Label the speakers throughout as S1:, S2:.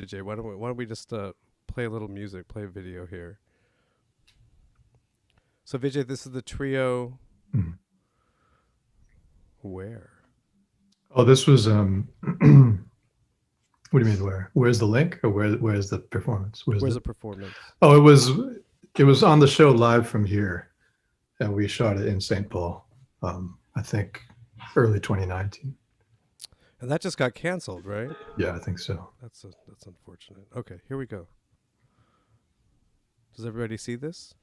S1: Vijay, why don't we just play a little music, play a video here. So Vijay, this is the trio.
S2: Mhm.
S1: Where?
S2: Oh, this was what do you mean where? Where's the link or where's the performance?
S1: Where's the performance?
S2: Oh, it was on the show live from here, and we shot it in St. Paul. I think early 2019.
S1: And that just got canceled, right?
S2: Yeah, I think so.
S1: That's unfortunate. Okay, here we go. Does everybody see this?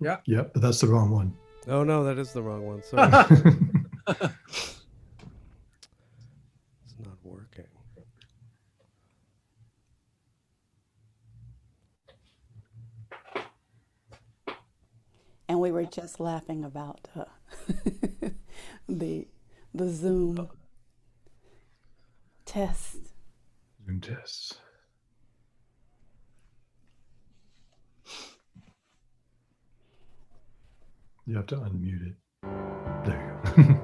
S3: Yeah.
S2: Yep, but that's the wrong one.
S1: Oh no, that is the wrong one. Sorry. It's not working.
S4: And we were just laughing about the Zoom test.
S2: Zoom tests. You have to unmute it. There you go.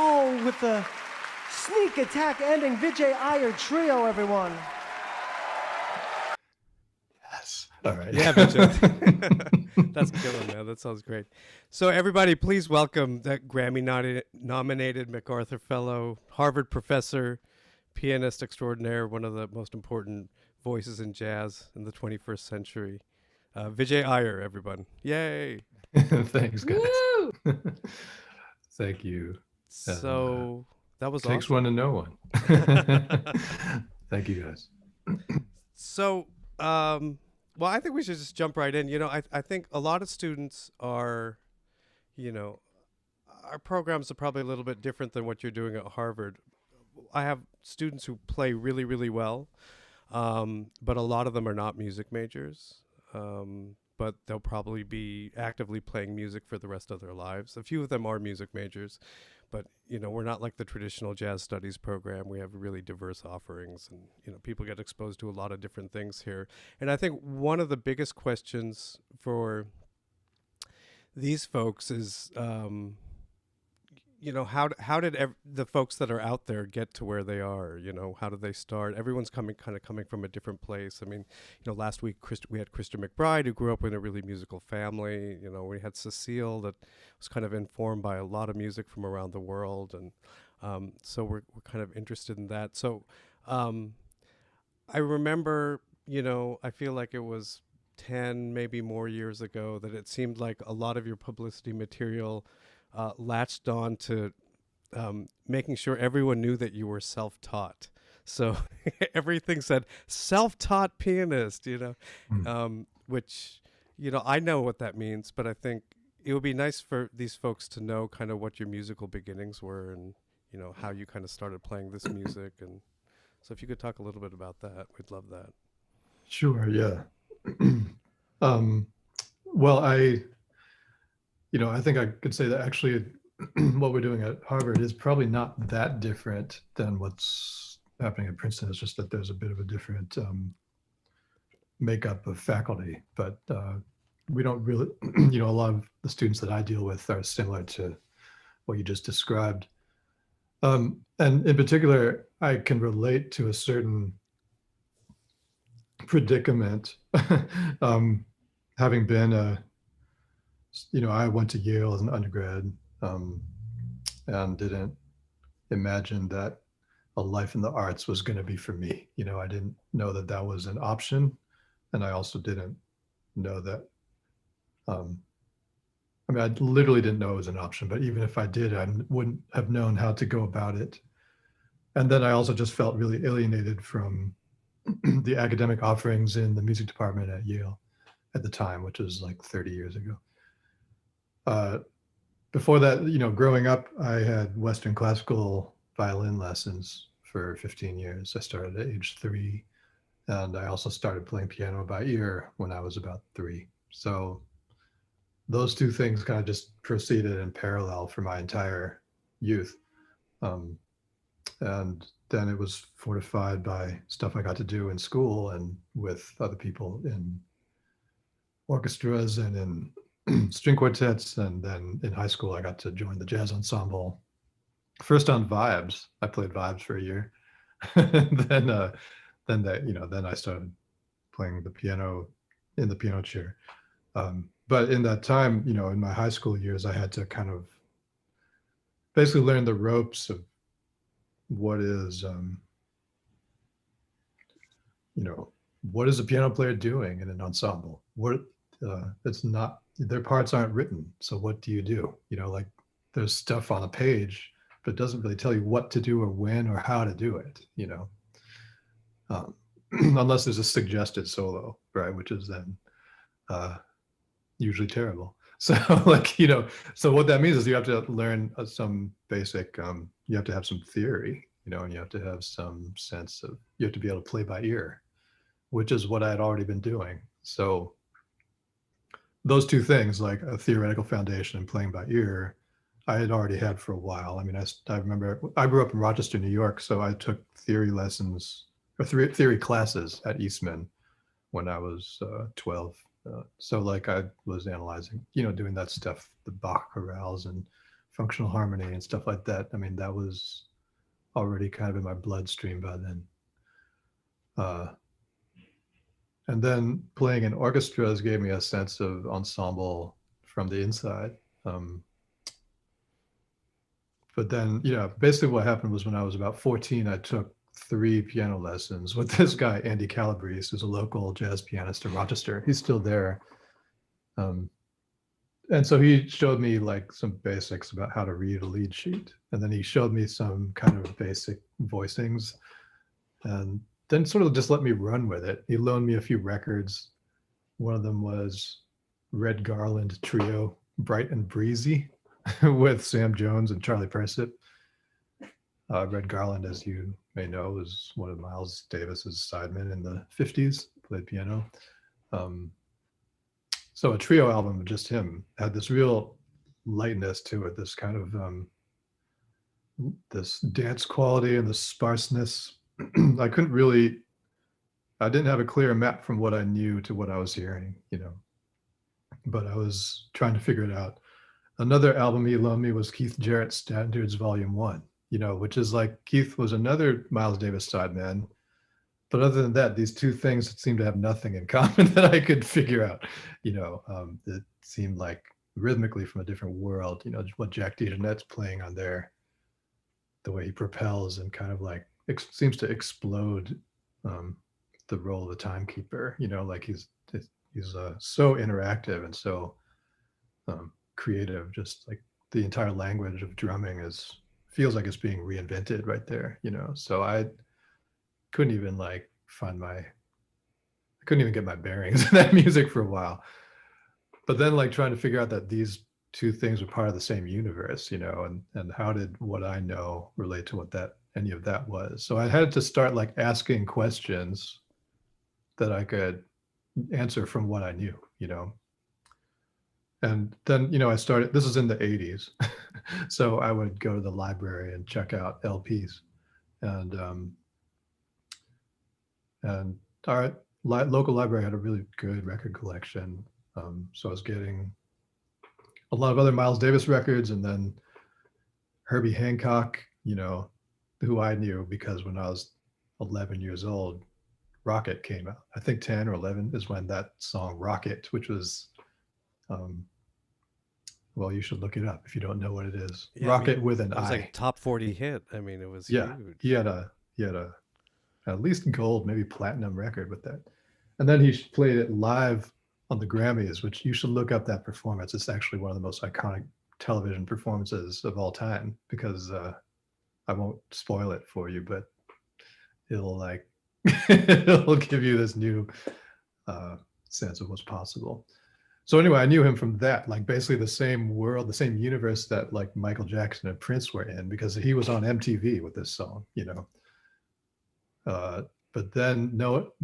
S3: Oh, with the sneak attack ending Vijay Iyer trio, everyone.
S2: Yes. All right.
S1: Yeah, Vijay. That's killer, man. That sounds great. So, everybody, please welcome that Grammy-nominated MacArthur Fellow, Harvard professor, pianist extraordinaire, one of the most important voices in jazz in the 21st century, Vijay Iyer, everyone. Yay!
S2: Thanks, guys. Thank you.
S1: So, that was
S2: Takes
S1: awesome.
S2: one to know one. Thank you, guys.
S1: So, well, I think we should just jump right in. I think a lot of students are, you know, our programs are probably a little bit different than what you're doing at Harvard. I have students who play really, really well, but a lot of them are not music majors. But they'll probably be actively playing music for the rest of their lives. A few of them are music majors, but we're not like the traditional jazz studies program. We have really diverse offerings, and people get exposed to a lot of different things here. And I think one of the biggest questions for these folks is, how did the folks that are out there get to where they are? How did they start? Everyone's coming from a different place. I mean, last week we had Krista McBride, who grew up in a really musical family. We had Cecile, that was kind of informed by a lot of music from around the world, and so we're kind of interested in that. So I remember, I feel like it was 10, maybe more years ago, that it seemed like a lot of your publicity material latched on to making sure everyone knew that you were self-taught. So everything said self-taught pianist, which, I know what that means, but I think it would be nice for these folks to know kind of what your musical beginnings were, and, how you kind of started playing this music. And so if you could talk a little bit about that, we'd love that.
S2: Sure, yeah. Well, I think I could say that actually what we're doing at Harvard is probably not that different than what's happening at Princeton. It's just that there's a bit of a different makeup of faculty, but we don't really, a lot of the students that I deal with are similar to what you just described. And in particular, I can relate to a certain predicament, having been I went to Yale as an undergrad, and didn't imagine that a life in the arts was going to be for me. I didn't know that that was an option, and I also didn't know that. I literally didn't know it was an option, but even if I did, I wouldn't have known how to go about it. And then I also just felt really alienated from the academic offerings in the music department at Yale at the time, which was like 30 years ago. Before that, growing up, I had Western classical violin lessons for 15 years. I started at age 3, and I also started playing piano by ear when I was about 3. So those two things kind of just proceeded in parallel for my entire youth. And then it was fortified by stuff I got to do in school and with other people in orchestras and in string quartets. And then in high school, I got to join the jazz ensemble. First on vibes. I played vibes for a year. then I started playing the piano in the piano chair. But in that time, in my high school years, I had to kind of basically learn the ropes of what is, what is a piano player doing in an ensemble? It's not, their parts aren't written. So what do you do? Like there's stuff on a page, but it doesn't really tell you what to do or when or how to do it, unless there's a suggested solo, right? Which is then usually terrible. So so what that means is you have to learn some basic, you have to have some theory, and you have to have some sense of, you have to be able to play by ear, which is what I had already been doing. So those two things, like a theoretical foundation and playing by ear, I had already had for a while. I remember I grew up in Rochester, New York, so I took theory lessons or theory classes at Eastman when I was 12. So like I was analyzing, doing that stuff, the Bach chorales and functional harmony and stuff like that. That was already kind of in my bloodstream by then. And then playing in orchestras gave me a sense of ensemble from the inside. But then, basically what happened was when I was about 14, I took 3 piano lessons with this guy, Andy Calabrese, who's a local jazz pianist in Rochester. He's still there. And so he showed me like some basics about how to read a lead sheet. And then he showed me some kind of basic voicings and then sort of just let me run with it. He loaned me a few records. One of them was Red Garland Trio, Bright and Breezy, with Sam Jones and Charlie Persip. Red Garland, as you may know, was one of Miles Davis's sidemen in the 50s, played piano. So a trio album of just him had this real lightness to it, this kind of this dance quality and the sparseness. I didn't have a clear map from what I knew to what I was hearing, but I was trying to figure it out. Another album he loaned me was Keith Jarrett's Standards Volume 1, which is like Keith was another Miles Davis sideman. But other than that, these two things seem to have nothing in common that I could figure out. It seemed like rhythmically from a different world. What Jack DeJohnette's playing on there, the way he propels and kind of like seems to explode the role of the timekeeper. Like he's so interactive and so creative. Just like the entire language of drumming feels like it's being reinvented right there. So I couldn't even get my bearings in that music for a while. But then like trying to figure out that these two things were part of the same universe, and how did what I know relate to what any of that was. So I had to start like asking questions that I could answer from what I knew, And then, I started, this is in the 80s. So I would go to the library and check out LPs. And our local library had a really good record collection. So I was getting a lot of other Miles Davis records, and then Herbie Hancock, who I knew because when I was 11 years old, Rocket came out. I think 10 or 11 is when that song Rocket, which was, well, you should look it up if you don't know what it is.
S1: Yeah,
S2: Rocket with an
S1: it was
S2: I.
S1: like a top 40 hit. I mean, it was
S2: Yeah,
S1: huge.
S2: he had a at least gold, maybe platinum record with that. And then he played it live on the Grammys, which you should look up that performance. It's actually one of the most iconic television performances of all time, because I won't spoil it for you, but it'll it'll give you this new sense of what's possible. So anyway, I knew him from that, like basically the same world, the same universe that like Michael Jackson and Prince were in, because he was on MTV with this song, but then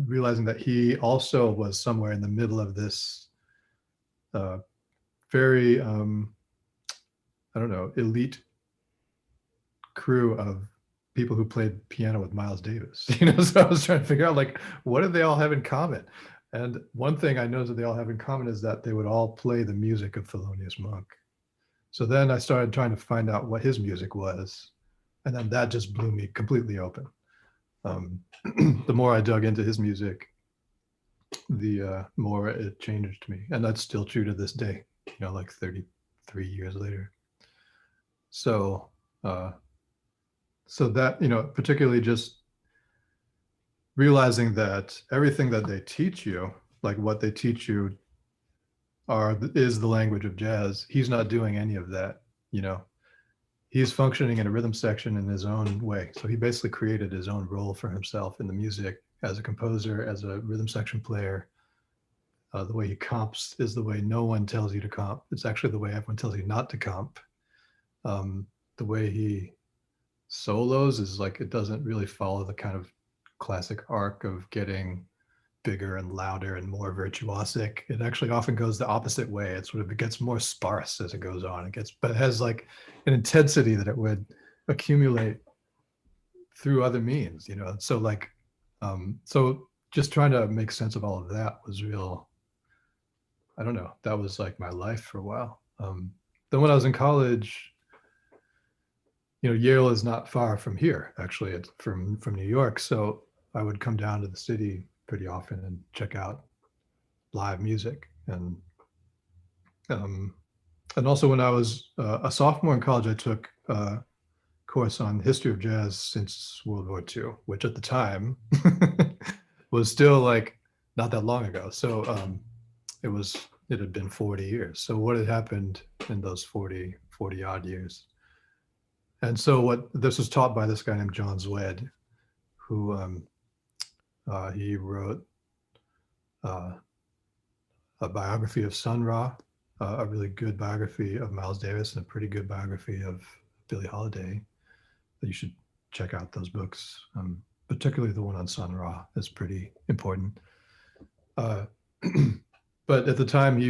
S2: realizing that he also was somewhere in the middle of this very, elite crew of people who played piano with Miles Davis. So I was trying to figure out like, what do they all have in common? And one thing I know that they all have in common is that they would all play the music of Thelonious Monk. So then I started trying to find out what his music was, and then that just blew me completely open. The more I dug into his music, the more it changed me, and that's still true to this day, like 33 years later. So that, particularly just realizing that everything that they teach you, like what they teach you is the language of jazz. He's not doing any of that, He's functioning in a rhythm section in his own way. So he basically created his own role for himself in the music as a composer, as a rhythm section player. The way he comps is the way no one tells you to comp. It's actually the way everyone tells you not to comp. The way he solos is like, it doesn't really follow the kind of classic arc of getting bigger and louder and more virtuosic. It actually often goes the opposite way. It gets more sparse as it goes on. But it has like an intensity that it would accumulate through other means, So like, so just trying to make sense of all of that was real. I don't know. That was like my life for a while. Then when I was in college, Yale is not far from here, actually. It's from New York. So I would come down to the city pretty often and check out live music. Um, and also when I was a sophomore in college, I took a course on history of jazz since World War II, which at the time was still like not that long ago. So it had been 40 years. So what had happened in those 40 odd years? And so what this was taught by this guy named John Zwed, who he wrote a biography of Sun Ra, a really good biography of Miles Davis, and a pretty good biography of Billie Holiday. You should check out those books, particularly the one on Sun Ra is pretty important. But at the time he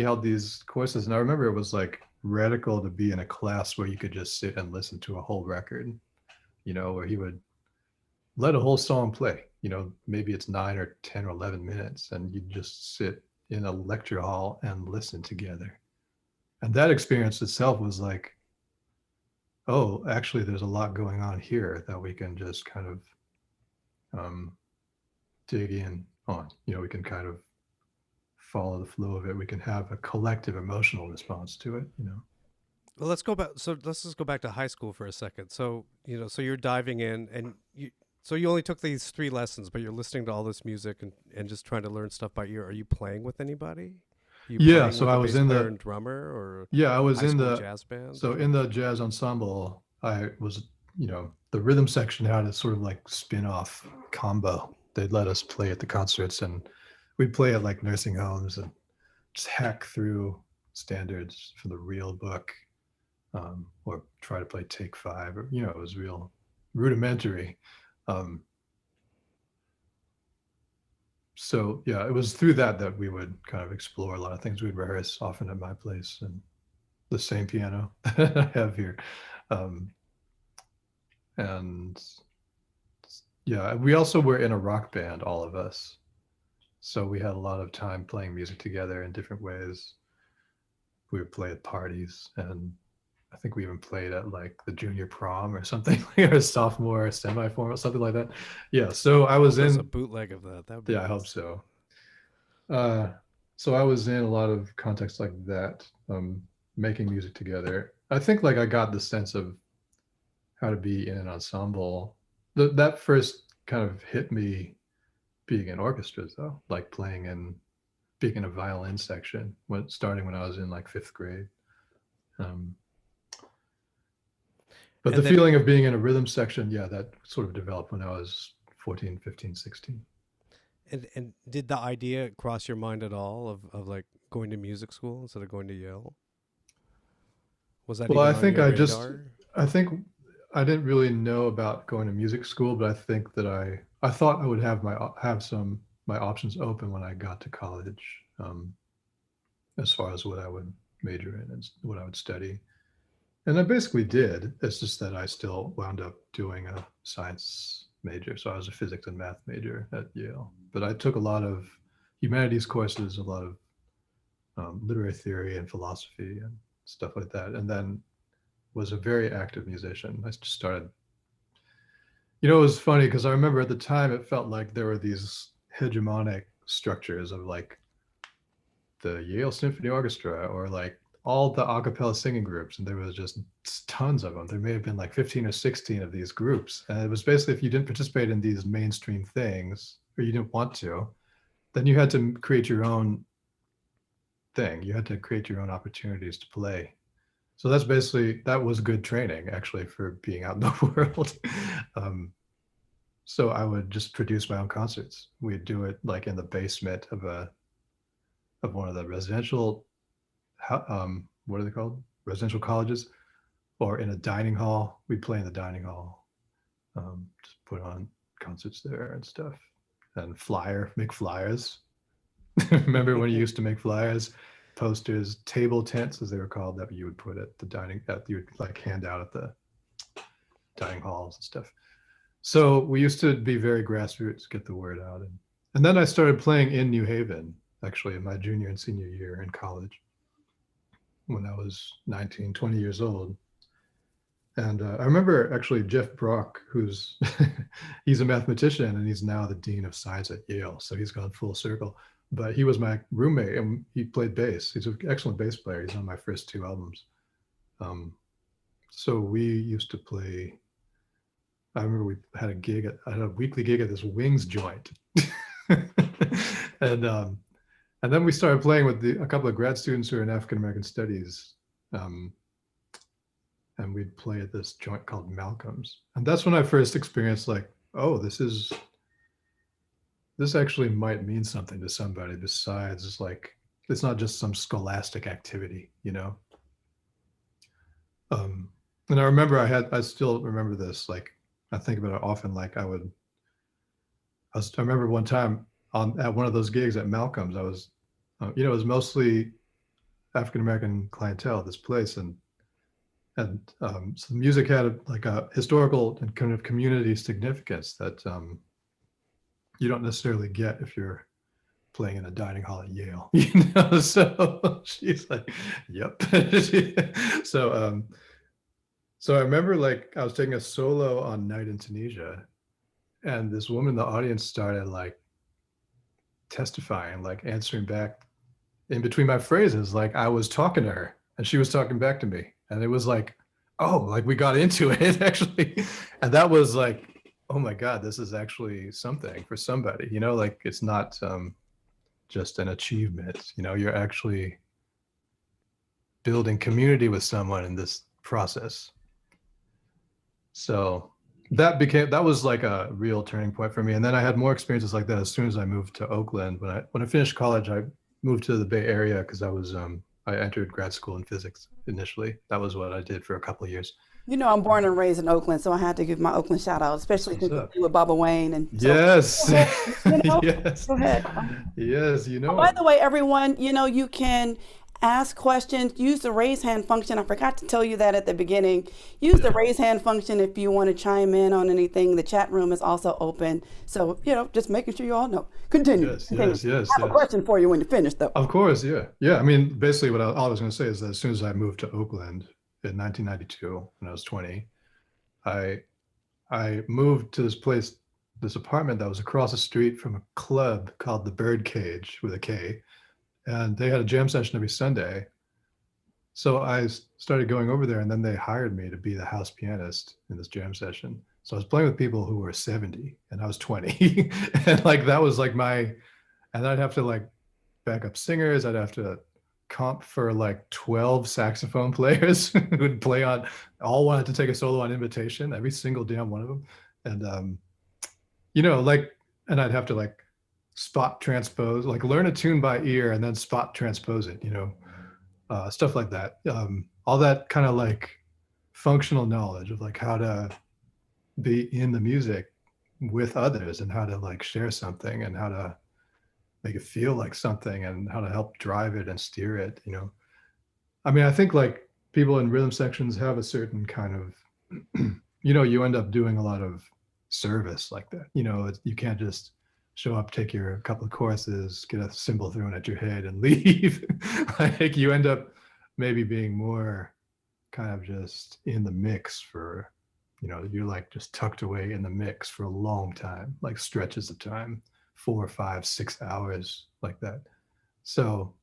S2: held these courses, and I remember it was like radical to be in a class where you could just sit and listen to a whole record, where he would let a whole song play, maybe it's 9 or 10 or 11 minutes, and you just sit in a lecture hall and listen together. And that experience itself was like, oh, actually there's a lot going on here that we can just kind of dig in on. We can kind of follow the flow of it. We can have a collective emotional response to it.
S1: Well, let's go back. So let's just go back to high school for a second. So so you're diving in, and so you only took these 3 lessons, but you're listening to all this music and just trying to learn stuff by ear. Are you playing with anybody?
S2: Yeah, so I was in the
S1: drummer, or
S2: I was
S1: high
S2: in
S1: school
S2: the
S1: jazz band.
S2: So in the jazz ensemble, I was, the rhythm section had a sort of like spin-off combo. They'd let us play at the concerts, and we'd play at like nursing homes and just hack through standards for the real book, or try to play take 5, or it was real rudimentary. So yeah, it was through that we would kind of explore a lot of things. We'd rehearse often at my place, and the same piano I have here. And yeah, we also were in a rock band, all of us. So we had a lot of time playing music together in different ways. We would play at parties, and I think we even played at like the junior prom or something, or sophomore semi-formal, something like that. Yeah, so I was in
S1: a bootleg of that. That would be
S2: I hope so. So I was in a lot of contexts like that, making music together. I think like I got the sense of how to be in an ensemble. That first kind of hit me being in orchestras, though, like being in a violin section, starting when I was in like 5th grade. But the feeling of being in a rhythm section, yeah, that sort of developed when I was 14, 15, 16.
S1: And did the idea cross your mind at all of like going to music school instead of going to Yale? Was that
S2: well?
S1: I think
S2: I think I didn't really know about going to music school, but I think that I thought I would have my options open when I got to college, as far as what I would major in and what I would study. And I basically did. It's just that I still wound up doing a science major. So I was a physics and math major at Yale. But I took a lot of humanities courses, a lot of literary theory and philosophy and stuff like that. And then was a very active musician. I just started, it was funny because I remember at the time it felt like there were these hegemonic structures of like the Yale Symphony Orchestra, or like all the a cappella singing groups, and there was just tons of them. There may have been like 15 or 16 of these groups, and it was basically if you didn't participate in these mainstream things, or you didn't want to, then you had to create your own thing. You had to create your own opportunities to play. So that was good training actually for being out in the world. So I would just produce my own concerts. We'd do it like in the basement of one of the residential, what are they called? Residential colleges, or in a dining hall. We'd play in the dining hall, just put on concerts there and stuff, and make flyers. Remember when you used to make flyers, posters, table tents, as they were called, that you would put at you would like hand out at the dining halls and stuff. So we used to be very grassroots, get the word out. And then I started playing in New Haven, actually, in my junior and senior year in college, when I was 19, 20 years old. And I remember actually Jeff Brock, who's he's a mathematician and he's now the dean of science at Yale. So he's gone full circle. But he was my roommate and he played bass. He's an excellent bass player. He's on my first 2 albums. So we used to play. I remember we had I had a weekly gig at this Wings joint, and then we started playing with a couple of grad students who are in African American Studies. And we'd play at this joint called Malcolm's. And that's when I first experienced like, oh, this actually might mean something to somebody besides like, it's not just some scholastic activity, you know? And I still remember this, like, I think about it often, like I remember one time at one of those gigs at Malcolm's, I was, it was mostly African-American clientele at this place. And so the music had like a historical and kind of community significance that you don't necessarily get if you're playing in a dining hall at Yale, So she's like, "Yep." So I remember like I was taking a solo on Night in Tunisia, and this woman in the audience started like testifying, like answering back in between my phrases, like I was talking to her and she was talking back to me. And it was like, oh, like we got into it actually. And that was like, oh my God, this is actually something for somebody, like it's not just an achievement, you're actually building community with someone in this process. So that was like a real turning point for me. And then I had more experiences like that as soon as I moved to Oakland. When I finished college, I moved to the Bay Area because I entered grad school in physics initially. That was what I did for a couple of years.
S4: I'm born and raised in Oakland, so I had to give my Oakland shout out, especially since you with Baba Wayne. And so,
S2: yes.
S4: Yes. Go ahead.
S2: Yes,
S4: By the way, everyone, you can ask questions, use the raise hand function. I forgot to tell you that at the beginning. Use the raise hand function if you want to chime in on anything. The chat room is also open. So, just making sure you all know. Continue.
S2: Yes.
S4: I have a question for you when you finish, though.
S2: Of course, yeah. Yeah, I mean, basically what I was going to say is that as soon as I moved to Oakland in 1992, when I was 20, I moved to this apartment that was across the street from a club called the Birdcage with a K. And they had a jam session every Sunday. So I started going over there and then they hired me to be the house pianist in this jam session. So I was playing with people who were 70 and I was 20. And like, that was like and I'd have to like back up singers. I'd have to comp for like 12 saxophone players who would play all wanted to take a solo on invitation, every single damn one of them. And, and I'd have to like spot transpose, like learn a tune by ear and then spot transpose it, stuff like that. All that kind of like functional knowledge of like how to be in the music with others and how to like share something and how to make it feel like something and how to help drive it and steer it, I mean, I think like people in rhythm sections have a certain kind of, you end up doing a lot of service like that. You can't just show up, take your couple of courses, get a cymbal thrown at your head and leave. Like you end up maybe being more kind of just in the mix for, you're like just tucked away in the mix for a long time, like stretches of time, 4, 5, 6 hours like that. So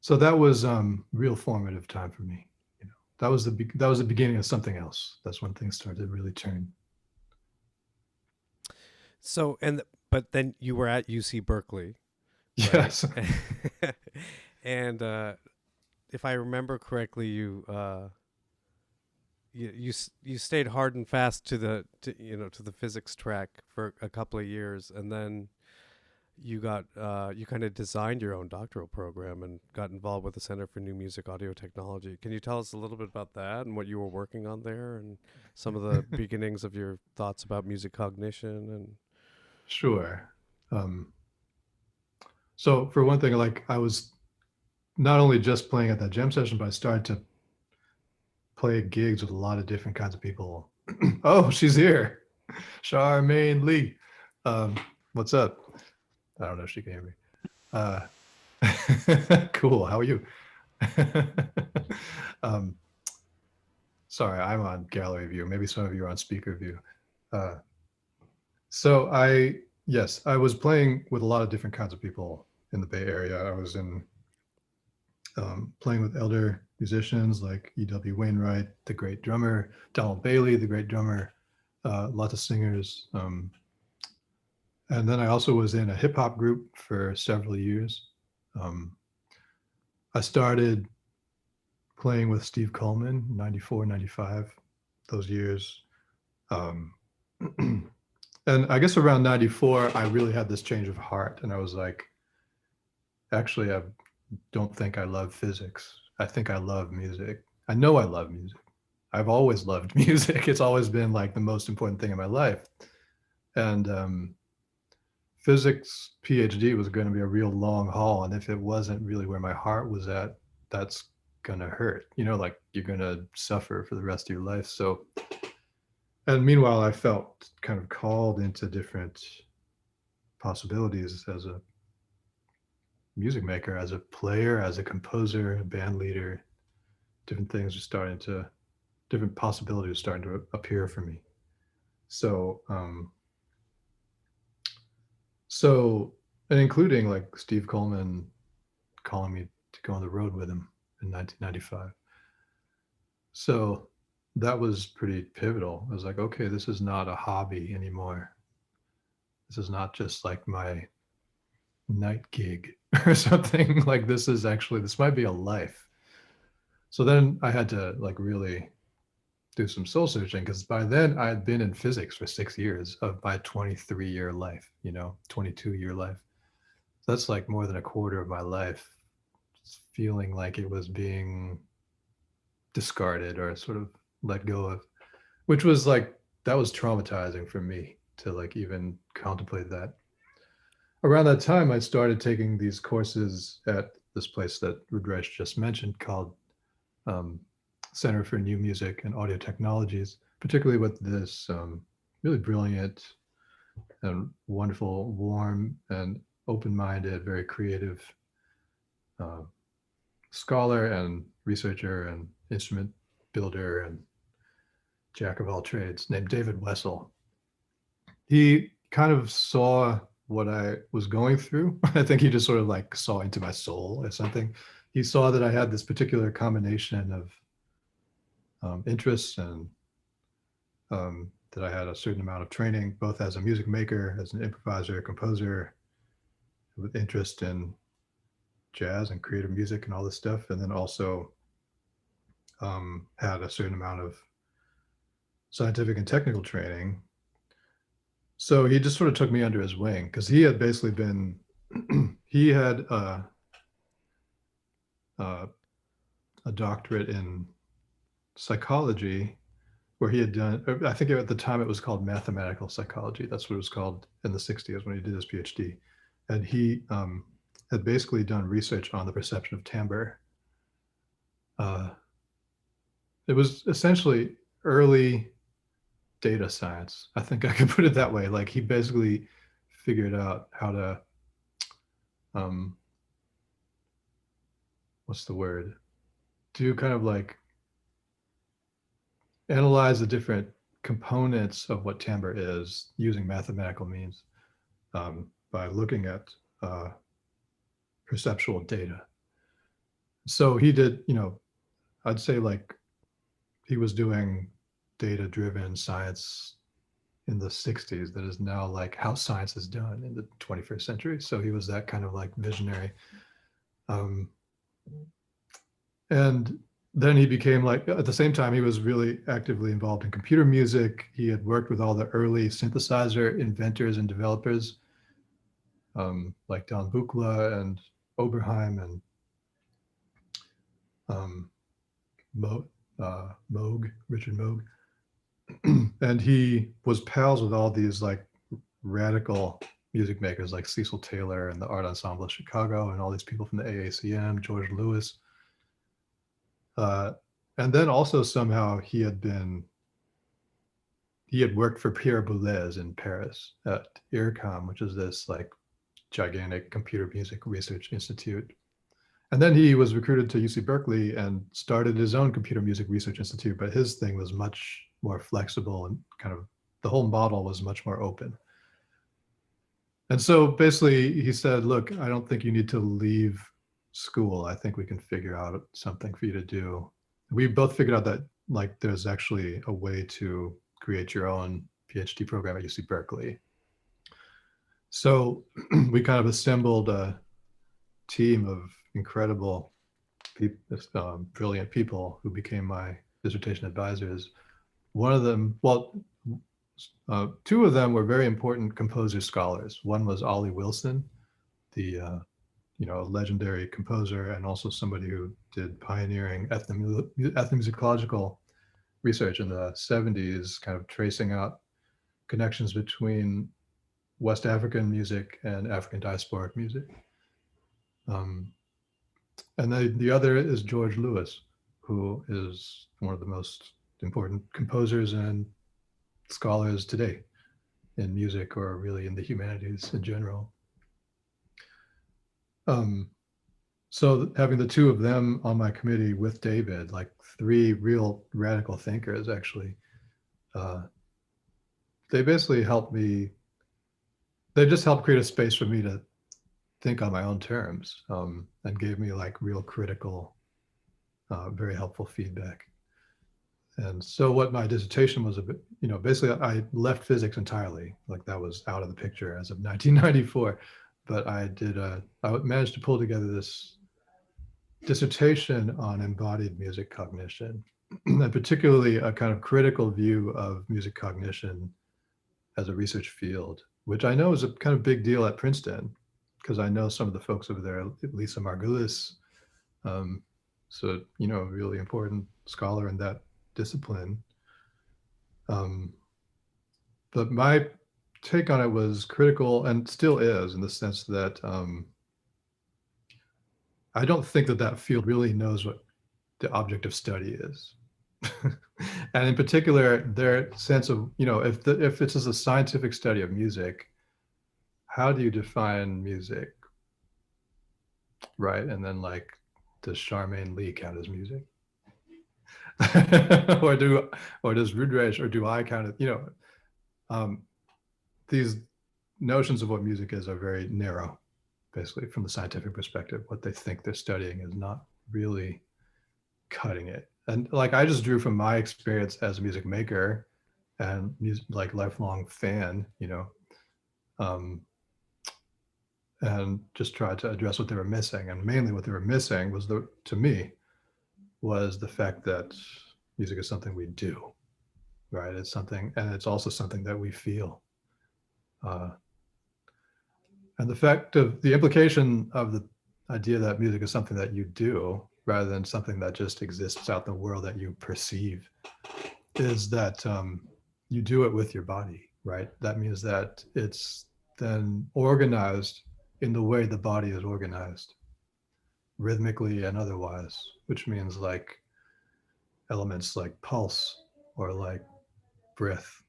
S2: that was real formative time for me. That was the beginning of something else. That's when things started to really turn.
S1: So, but then you were at UC Berkeley. Right?
S2: Yes.
S1: And if I remember correctly, you stayed hard and fast to the physics track for a couple of years, and then you kind of designed your own doctoral program and got involved with the Center for New Music Audio Technology. Can you tell us a little bit about that and what you were working on there and some of the beginnings of your thoughts about music cognition? And
S2: Sure. So for one thing, like I was not only just playing at that jam session, but I started to play gigs with a lot of different kinds of people. Oh, she's here. Charmaine Lee. What's up? I don't know if she can hear me. Cool. How are you? sorry, I'm on gallery view. Maybe some of you are on speaker view. So I was playing with a lot of different kinds of people in the Bay Area. I was in playing with elder musicians like E.W. Wainwright, the great drummer, Donald Bailey, the great drummer, lots of singers. And then I also was in a hip hop group for several years. I started playing with Steve Coleman, 94, 95, those years. And I guess around 94, I really had this change of heart. And I was like, actually, I don't think I love physics. I think I love music. I know I love music. I've always loved music. It's always been like the most important thing in my life. And physics PhD was going to be a real long haul. And if it wasn't really where my heart was at, that's going to hurt, like you're going to suffer for the rest of your life. So, and meanwhile, I felt kind of called into different possibilities as a music maker, as a player, as a composer, a band leader. Different possibilities are starting to appear for me. So, and including like Steve Coleman calling me to go on the road with him in 1995. So that was pretty pivotal. I was like, okay, this is not a hobby anymore. This is not just like my night gig or something. Like this might be a life. So then I had to like really do some soul searching, because by then I had been in physics for 6 years of my 23-year life, 22-year life. That's like more than a quarter of my life, feeling like it was being discarded or sort of let go of, which was like, that was traumatizing for me to like even contemplate that. Around that time, I started taking these courses at this place that Rudresh just mentioned called Center for New Music and Audio Technologies, particularly with this really brilliant and wonderful, warm and open-minded, very creative scholar and researcher and instrument builder and jack of all trades named David Wessel. He kind of saw what I was going through. I think he just sort of like saw into my soul or something. He saw that I had this particular combination of interests, and that I had a certain amount of training, both as a music maker, as an improviser, composer, with interest in jazz and creative music and all this stuff. And then also had a certain amount of scientific and technical training. So he just sort of took me under his wing, because he had basically been, he had a doctorate in psychology, where he had done, I think at the time it was called mathematical psychology. That's what it was called in the 60s when he did his PhD. And he had basically done research on the perception of timbre. It was essentially early data science. I think I could put it that way. Like he basically figured out how to, what's the word? Do kind of like analyze the different components of what timbre is using mathematical means, by looking at perceptual data. So he did, I'd say like he was doing data-driven science in the 60s that is now like how science is done in the 21st century. So he was that kind of like visionary. And then he became like, at the same time, he was really actively involved in computer music. He had worked with all the early synthesizer inventors and developers, like Don Buchla and Oberheim and Richard Moog. And he was pals with all these like radical music makers like Cecil Taylor and the Art Ensemble of Chicago and all these people from the AACM, George Lewis. And then also somehow he had worked for Pierre Boulez in Paris at IRCAM, which is this like gigantic computer music research institute. And then he was recruited to UC Berkeley and started his own computer music research institute, but his thing was much more flexible and kind of the whole model was much more open. And so basically he said, look, I don't think you need to leave school. I think we can figure out something for you to do. We both figured out that like there's actually a way to create your own PhD program at UC Berkeley. So we kind of assembled a team of incredible, brilliant people who became my dissertation advisors. One of them, well, two of them were very important composer scholars. One was Ollie Wilson, the legendary composer, and also somebody who did pioneering ethnomusicological research in the 70s, kind of tracing out connections between West African music and African diasporic music. And the other is George Lewis, who is one of the most important composers and scholars today in music, or really in the humanities in general. So having the two of them on my committee with David, like three real radical thinkers, actually, they basically helped me. They just helped create a space for me to think on my own terms, and gave me like real critical, very helpful feedback. And so what my dissertation was, a bit, basically I left physics entirely, like that was out of the picture as of 1994. But I managed to pull together this dissertation on embodied music cognition, and particularly a kind of critical view of music cognition as a research field, which I know is a kind of big deal at Princeton, because I know some of the folks over there, Lisa Margulis, so, really important scholar in that discipline. But my take on it was critical, and still is, in the sense that I don't think that field really knows what the object of study is. And in particular, their sense of, if it's just a scientific study of music, how do you define music, right? And then like, does Charmaine Lee count as music? or does Rudresh, or do I count it? These notions of what music is are very narrow, basically, from the scientific perspective. What they think they're studying is not really cutting it. And like, I just drew from my experience as a music maker and like lifelong fan, and just tried to address what they were missing. And mainly what they were missing was, to me, was the fact that music is something we do, right? It's something, and it's also something that we feel. And the implication of the idea that music is something that you do rather than something that just exists out in the world that you perceive, is that you do it with your body, right? That means that it's then organized in the way the body is organized, rhythmically and otherwise, which means like elements like pulse, or like breath,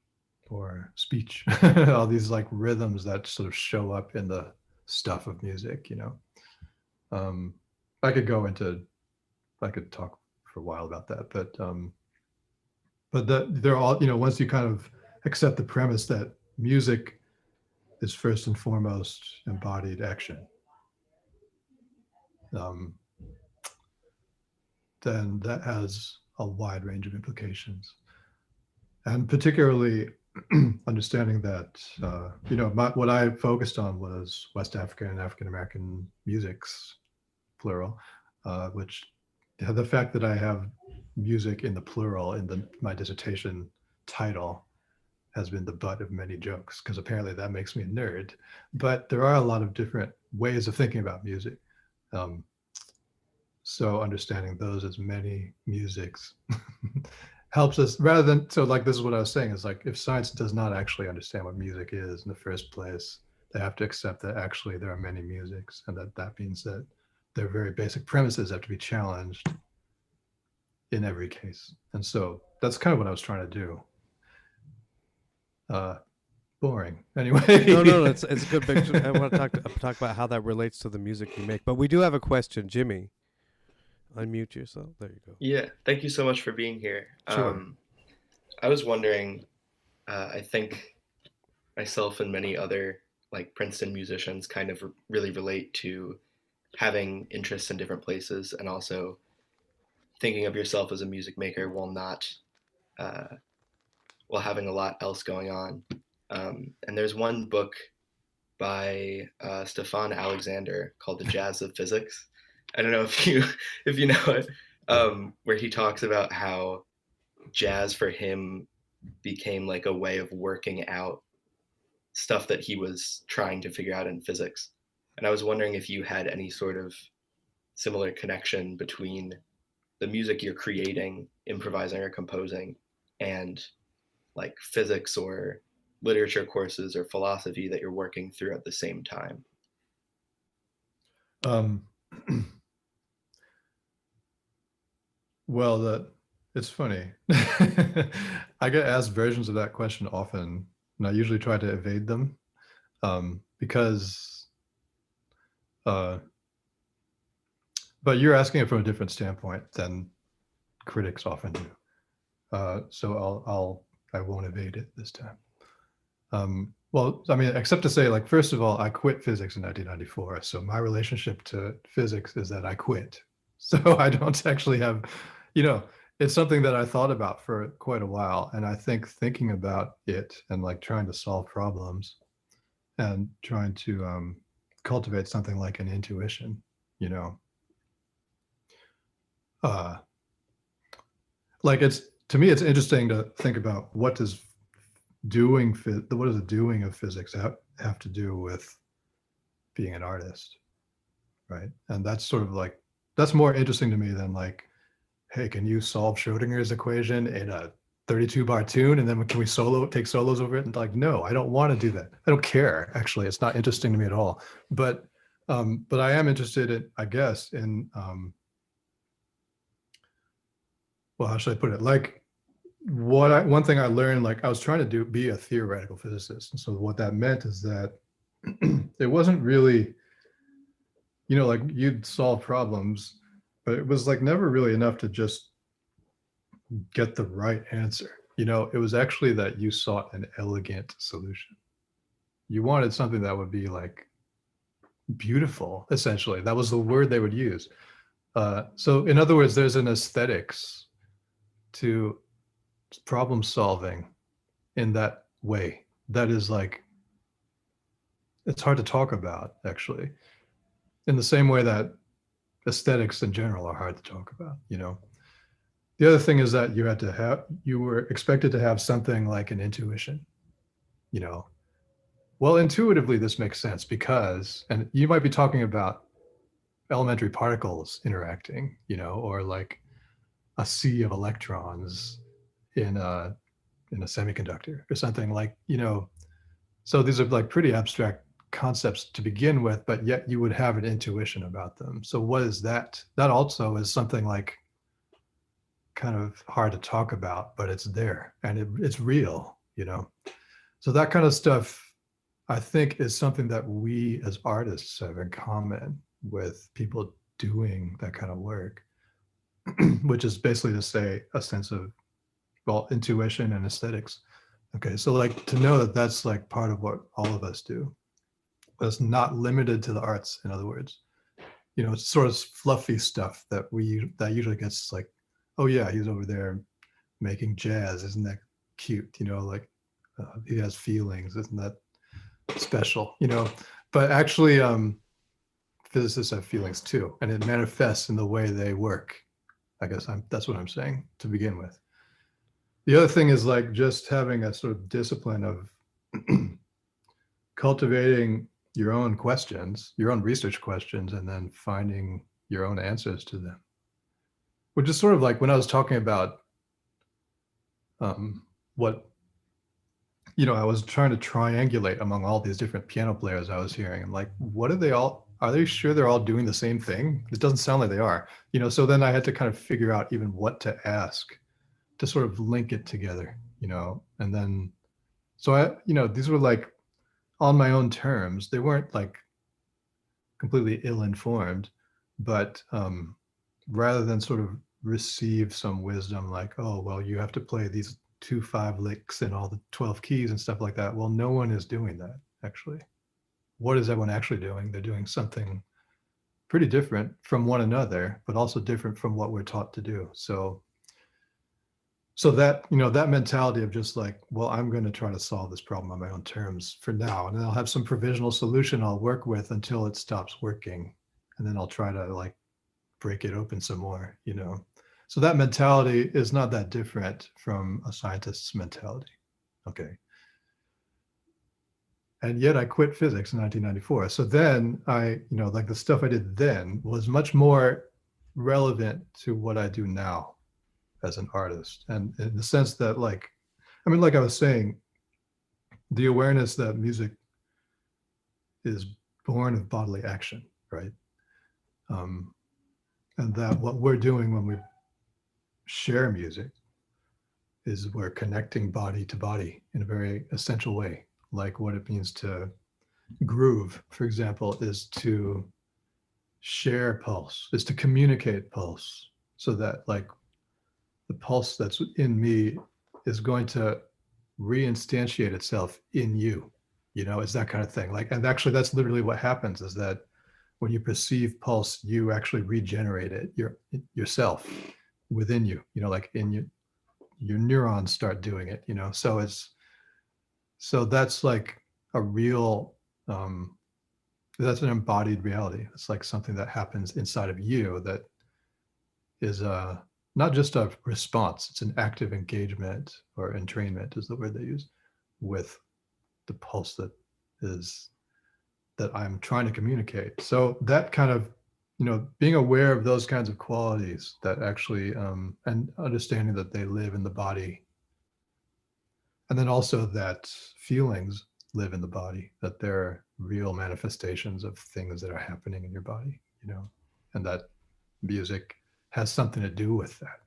S2: or speech, all these like rhythms that sort of show up in the stuff of music, I could talk for a while about that, but they're all, once you kind of accept the premise that music is first and foremost embodied action, then that has a wide range of implications. And particularly understanding that, what I focused on was West African and African American musics, plural, which the fact that I have music in the plural in my dissertation title has been the butt of many jokes, because apparently that makes me a nerd. But there are a lot of different ways of thinking about music. So understanding those as many musics helps us, rather than, so like, this is what I was saying, is like, if science does not actually understand what music is in the first place, they have to accept that actually there are many musics, and that means that their very basic premises have to be challenged in every case. And so that's kind of what I was trying to do. boring. Anyway.
S1: No, it's a good picture. I want to talk about how that relates to the music you make. But we do have a question, Jimmy. Unmute yourself. There you go.
S5: Yeah, thank you so much for being here.
S1: Sure.
S5: I was wondering, I think myself and many other like Princeton musicians kind of really relate to having interests in different places and also thinking of yourself as a music maker while not, uh, while having a lot else going on. And there's one book by Stefan Alexander called The Jazz of Physics. I don't know if you know it, where he talks about how jazz for him became like a way of working out stuff that he was trying to figure out in physics. And I was wondering if you had any sort of similar connection between the music you're creating, improvising or composing, and like physics or literature courses or philosophy that you're working through at the same time.
S2: Well, it's funny. I get asked versions of that question often, and I usually try to evade them because, but you're asking it from a different standpoint than critics often do. So I won't evade it this time. Well, I mean, except to say, like, first of all, I quit physics in 1994. So my relationship to physics is that I quit. So I don't actually have, it's something that I thought about for quite a while. And I think thinking about it and like trying to solve problems and trying to cultivate something like an intuition, like to me, it's interesting to think about what does the doing of physics have to do with being an artist, right? And that's sort of like, that's more interesting to me than like, hey, can you solve Schrodinger's equation in a 32-bar tune, and then can we take solos over it? And like, no, I don't want to do that. I don't care. Actually, it's not interesting to me at all. But I am interested in, I guess, in well, how should I put it? Like, one thing I learned, like I was trying to be a theoretical physicist. And so what that meant is that it wasn't really, like you'd solve problems, but it was like never really enough to just get the right answer. It was actually that you sought an elegant solution. You wanted something that would be like beautiful, essentially. That was the word they would use. So in other words, there's an aesthetics to problem solving in that way that is like, it's hard to talk about, actually, in the same way that aesthetics in general are hard to talk about. The other thing is that you were expected to have something like an intuition. Well, intuitively this makes sense because, and you might be talking about elementary particles interacting, or like a sea of electrons in a semiconductor or something, like, so these are like pretty abstract concepts to begin with, but yet you would have an intuition about them. So what is that? That also is something like kind of hard to talk about, but it's there and it's real, So that kind of stuff, I think, is something that we as artists have in common with people doing that kind of work, which is basically to say a sense of, well, intuition and aesthetics. Okay, so like to know that that's like part of what all of us do. That's not limited to the arts, in other words. It's sort of fluffy stuff that usually gets like, oh yeah, he's over there making jazz. Isn't that cute? Like he has feelings. Isn't that special? But actually, physicists have feelings too, and it manifests in the way they work. I guess that's what I'm saying to begin with. The other thing is like just having a sort of discipline of cultivating your own questions, your own research questions, and then finding your own answers to them. Which is sort of like when I was talking about what, I was trying to triangulate among all these different piano players I was hearing. And like, are they sure they're all doing the same thing? It doesn't sound like they are, so then I had to kind of figure out even what to ask to sort of link it together, and then So these were like on my own terms. They weren't like completely ill-informed, but rather than sort of receive some wisdom like, oh, well, you have to play these 2/5 licks and all the 12 keys and stuff like that. Well, no one is doing that, actually. What is everyone actually doing? They're doing something pretty different from one another, but also different from what we're taught to do. So that, that mentality of just like, well, I'm going to try to solve this problem on my own terms for now, and then I'll have some provisional solution I'll work with until it stops working, and then I'll try to like break it open some more, So that mentality is not that different from a scientist's mentality. Okay. And yet I quit physics in 1994. So then like the stuff I did then was much more relevant to what I do now as an artist. And in the sense that like I was saying, the awareness that music is born of bodily action, right? And that what we're doing when we share music is we're connecting body to body in a very essential way. Like what it means to groove, for example, is to share pulse, is to communicate pulse, so that like the pulse that's in me is going to reinstantiate itself in you. It's that kind of thing. Like, and actually that's literally what happens, is that when you perceive pulse, you actually regenerate it yourself within you, like in your neurons start doing it, so that's like a real, that's an embodied reality. It's like something that happens inside of you that is not just a response, it's an active engagement, or entrainment is the word they use, with the pulse that I'm trying to communicate. So that kind of, being aware of those kinds of qualities that actually, and understanding that they live in the body. And then also that feelings live in the body, that they're real manifestations of things that are happening in your body, and that music has something to do with that,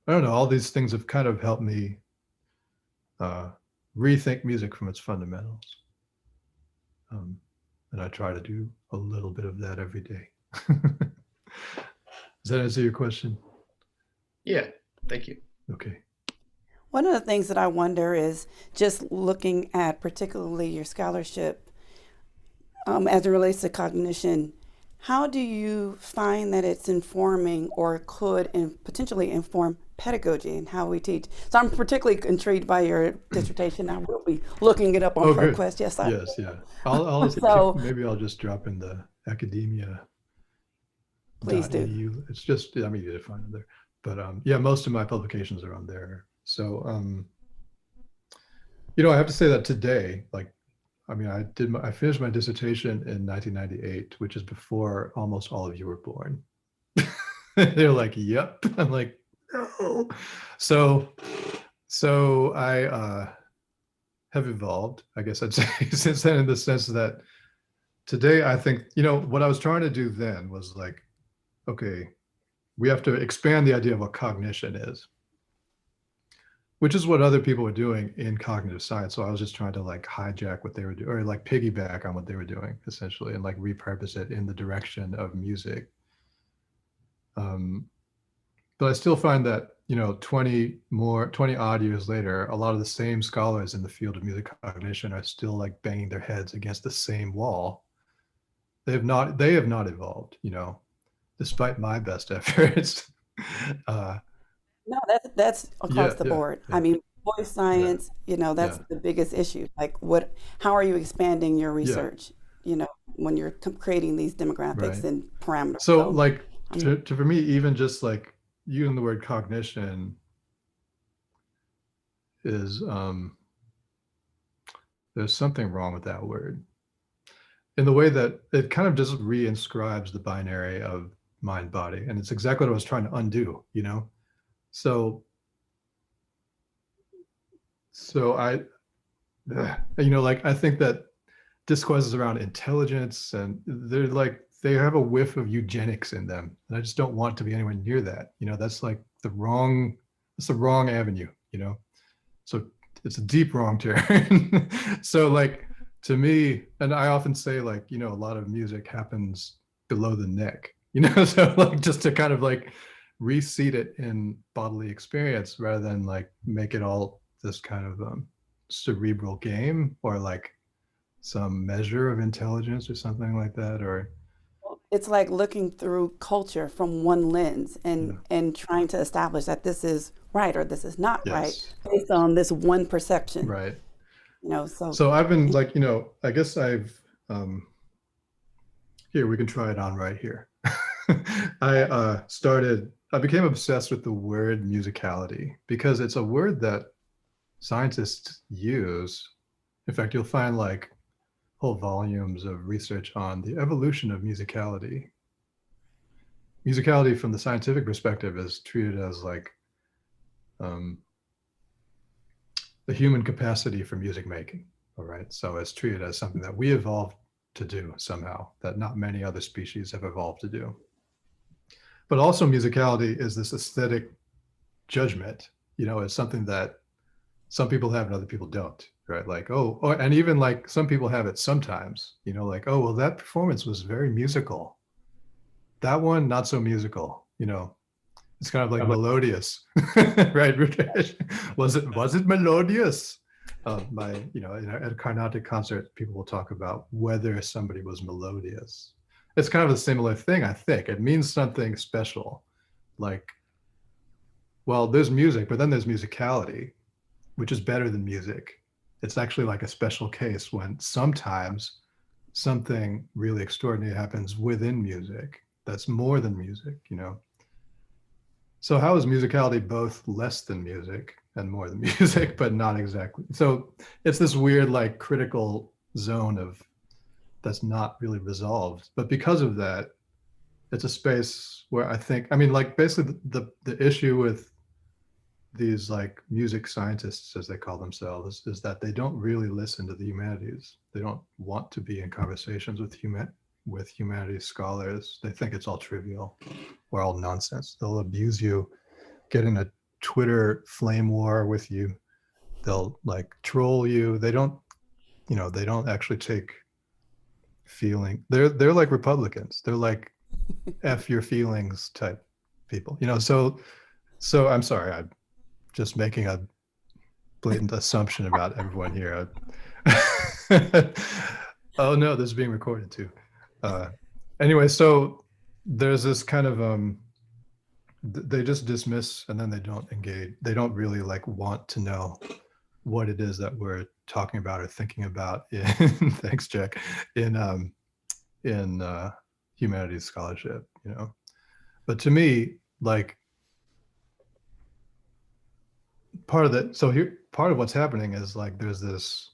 S2: I don't know, all these things have kind of helped me rethink music from its fundamentals. And I try to do a little bit of that every day. Does that answer your question?
S5: Yeah, thank you.
S2: Okay.
S4: One of the things that I wonder is just looking at particularly your scholarship as it relates to cognition, how do you find that it's informing or could potentially inform pedagogy and how we teach? So I'm particularly intrigued by your dissertation. I will be looking it up on ProQuest. Yes, I
S2: Yes, yeah. I'll maybe I'll just drop in the academia.
S4: Please do.
S2: It's just, I'm easy to find there. But yeah, most of my publications are on there. So I have to say that today, like, I finished my dissertation in 1998, which is before almost all of you were born. They're like, yep. I'm like, no. So I have evolved, I guess I'd say, since then, in the sense that today I think, what I was trying to do then was like, okay, we have to expand the idea of what cognition is, which is what other people were doing in cognitive science. So I was just trying to like hijack what they were doing, or like piggyback on what they were doing, essentially, and like repurpose it in the direction of music. But I still find that, 20 odd years later, a lot of the same scholars in the field of music cognition are still like banging their heads against the same wall. They have not evolved, despite my best efforts.
S4: No, that's across the board.
S2: Yeah.
S4: I mean, voice science, that's the biggest issue. Like, how are you expanding your research, when you're creating these demographics and parameters?
S2: So like, for me, even just like using the word cognition is, there's something wrong with that word, in the way that it kind of just reinscribes the binary of mind body. And it's exactly what I was trying to undo, So I, like, I think that discourses around intelligence, and they're like, they have a whiff of eugenics in them. And I just don't want to be anywhere near that. That's like the wrong it's the wrong avenue, you know. So it's a deep wrong turn. So like to me, and I often say like, you know, a lot of music happens below the neck, you know, so like just to kind of like reseat it in bodily experience rather than like make it all this kind of cerebral game or like some measure of intelligence or something like that. Or
S4: It's like looking through culture from one lens
S2: yeah.
S4: and trying to establish that this is right or this is not right
S2: Yes.
S4: based on this one perception.
S2: Right.
S4: You know, so
S2: So I've been like, you know, I guess I've here we can try it on right here. I became obsessed with the word musicality because it's a word that scientists use. In fact, you'll find like whole volumes of research on the evolution of musicality. Musicality from the scientific perspective is treated as like the human capacity for music making. All right. So it's treated as something that we evolved to do somehow that not many other species have evolved to do. But also musicality is this aesthetic judgment, you know, it's something that some people have and other people don't, right? Like, oh, and even like some people have it sometimes, you know, like, oh, well, that performance was very musical. That one, not so musical, you know, it's kind of like melodious, right? Was it melodious? You know, at a Carnatic concert, people will talk about whether somebody was melodious. It's kind of a similar thing, I think. It means something special, like, well, there's music, but then there's musicality, which is better than music. It's actually like a special case when sometimes something really extraordinary happens within music that's more than music, you know. So how is musicality both less than music and more than music, but not exactly? So it's this weird like critical zone of that's not really resolved. But because of that, it's a space where I think, I mean, like basically the issue with these like music scientists, as they call themselves, is that they don't really listen to the humanities. They don't want to be in conversations with humanities scholars. They think it's all trivial or all nonsense. They'll abuse you, get in a Twitter flame war with you. They'll like troll you. They don't, you know, they don't actually take feeling. They're like Republicans. They're like F your feelings type people, you know. So I'm sorry, I'm just making a blatant assumption about everyone here. Oh no, this is being recorded too. Anyway, so there's this kind of they just dismiss and then they don't engage. They don't really like want to know what it is that we're talking about or thinking about in thanks, Jack, in humanities scholarship, you know. But to me, like part of what's happening is like there's this